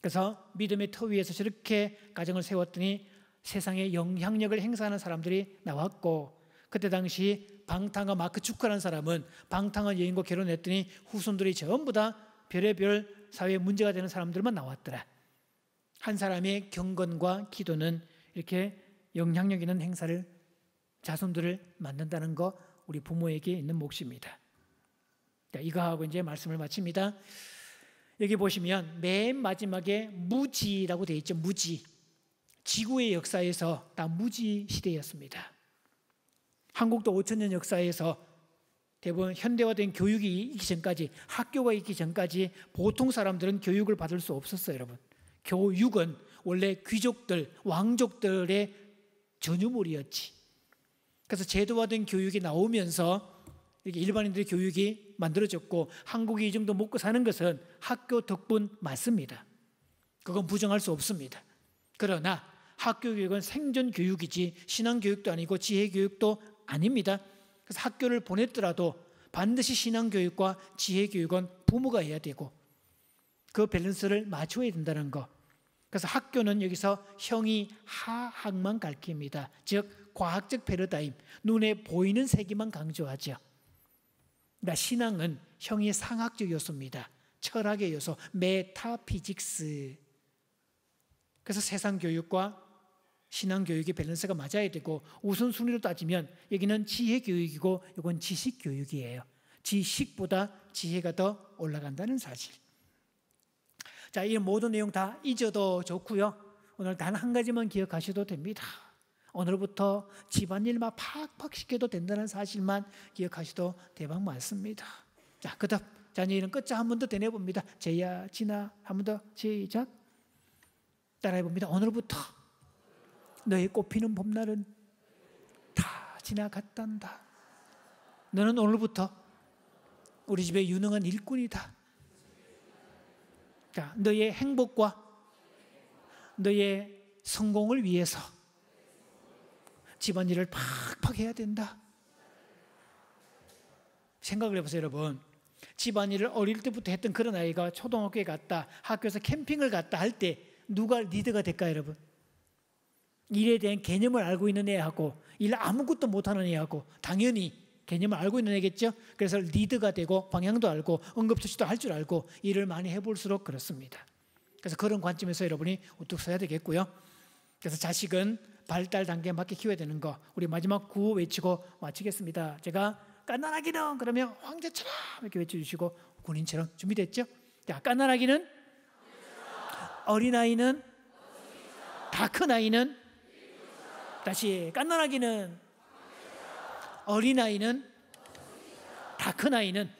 그래서 믿음의 터 위에서 저렇게 가정을 세웠더니 세상에 영향력을 행사하는 사람들이 나왔고, 그때 당시 방탕한 마크 주커라는 사람은 방탕한 여인과 결혼했더니 후손들이 전부 다 별의별 사회에 문제가 되는 사람들만 나왔더라. 한 사람의 경건과 기도는 이렇게 영향력 있는 행사를, 자손들을 만든다는 거, 우리 부모에게 있는 몫입니다. 이거 하고 이제 말씀을 마칩니다. 여기 보시면 맨 마지막에 무지라고 되어 있죠. 무지. 지구의 역사에서 다 무지 시대였습니다. 한국도 5,000년 역사에서 대부분 현대화된 교육이 있기 전까지, 학교가 있기 전까지 보통 사람들은 교육을 받을 수 없었어요, 여러분. 교육은 원래 귀족들, 왕족들의 전유물이었지. 그래서 제도화된 교육이 나오면서 이렇게 일반인들의 교육이 만들어졌고, 한국이 이 정도 먹고 사는 것은 학교 덕분 맞습니다. 그건 부정할 수 없습니다. 그러나 학교 교육은 생존 교육이지 신앙 교육도 아니고 지혜 교육도 아닙니다. 그래서 학교를 보냈더라도 반드시 신앙 교육과 지혜 교육은 부모가 해야 되고, 그 밸런스를 맞춰야 된다는 거. 그래서 학교는 여기서 형이 하학만 가르칩니다. 즉 과학적 패러다임, 눈에 보이는 세계만 강조하죠. 그러니까 신앙은 형이 상학적 요소입니다. 철학의 요소, 메타피직스. 그래서 세상 교육과 신앙 교육의 밸런스가 맞아야 되고, 우선순위로 따지면 여기는 지혜 교육이고 이건 지식 교육이에요. 지식보다 지혜가 더 올라간다는 사실. 자, 이 모든 내용 다 잊어도 좋고요. 오늘 단 한 가지만 기억하셔도 됩니다. 오늘부터 집안일 막 팍팍 시켜도 된다는 사실만 기억하셔도 대박 많습니다. 자, 그 다음 자녀 끝자 한 번 더 되뇌봅니다. 제야, 진아, 한 번 더 시작. 따라해봅니다. 오늘부터 너의 꽃피는 봄날은 다 지나갔단다. 너는 오늘부터 우리 집의 유능한 일꾼이다. 자, 너의 행복과 너의 성공을 위해서 집안일을 팍팍 해야 된다. 생각을 해보세요, 여러분. 집안일을 어릴 때부터 했던 그런 아이가 초등학교에 갔다, 학교에서 캠핑을 갔다 할 때 누가 리더가 될까요, 여러분? 일에 대한 개념을 알고 있는 애하고 일 아무것도 못하는 애하고 당연히 개념을 알고 있는 애겠죠. 그래서 리더가 되고 방향도 알고 응급처치도 할 줄 알고 일을 많이 해볼수록 그렇습니다. 그래서 그런 관점에서 여러분이 우뚝 서야 되겠고요. 그래서 자식은 발달 단계에 맞게 키워야 되는 거, 우리 마지막 구호 외치고 마치겠습니다. 제가 깐난아기는 그러면 황제처럼 이렇게 외쳐주시고, 군인처럼 준비됐죠? 자, 깐난아기는, 어린아이는, 다 큰 아이는, 다시 깐난아기는, 어린아이는, 다 큰 아이는.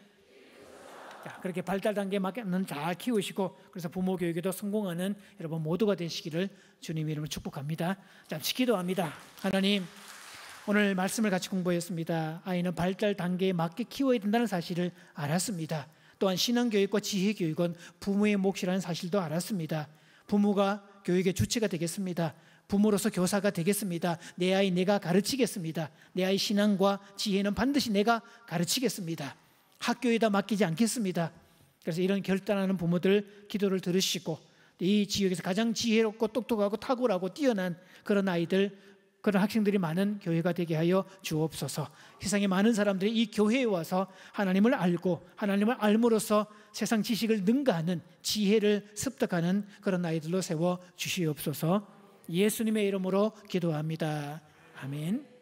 자, 그렇게 발달 단계에 맞게는 잘 키우시고, 그래서 부모 교육에도 성공하는 여러분 모두가 되시기를 주님 이름으로 축복합니다. 잠시 기도합니다. 하나님, 오늘 말씀을 같이 공부했습니다. 아이는 발달 단계에 맞게 키워야 된다는 사실을 알았습니다. 또한 신앙교육과 지혜교육은 부모의 몫이라는 사실도 알았습니다. 부모가 교육의 주체가 되겠습니다. 부모로서 교사가 되겠습니다. 내 아이 내가 가르치겠습니다. 내 아이 신앙과 지혜는 반드시 내가 가르치겠습니다. 학교에다 맡기지 않겠습니다. 그래서 이런 결단하는 부모들 기도를 들으시고, 이 지역에서 가장 지혜롭고 똑똑하고 탁월하고 뛰어난 그런 아이들, 그런 학생들이 많은 교회가 되게 하여 주옵소서. 세상에 많은 사람들이 이 교회에 와서 하나님을 알고 하나님을 알므로써 세상 지식을 능가하는 지혜를 습득하는 그런 아이들로 세워 주시옵소서. 예수님의 이름으로 기도합니다. 아멘.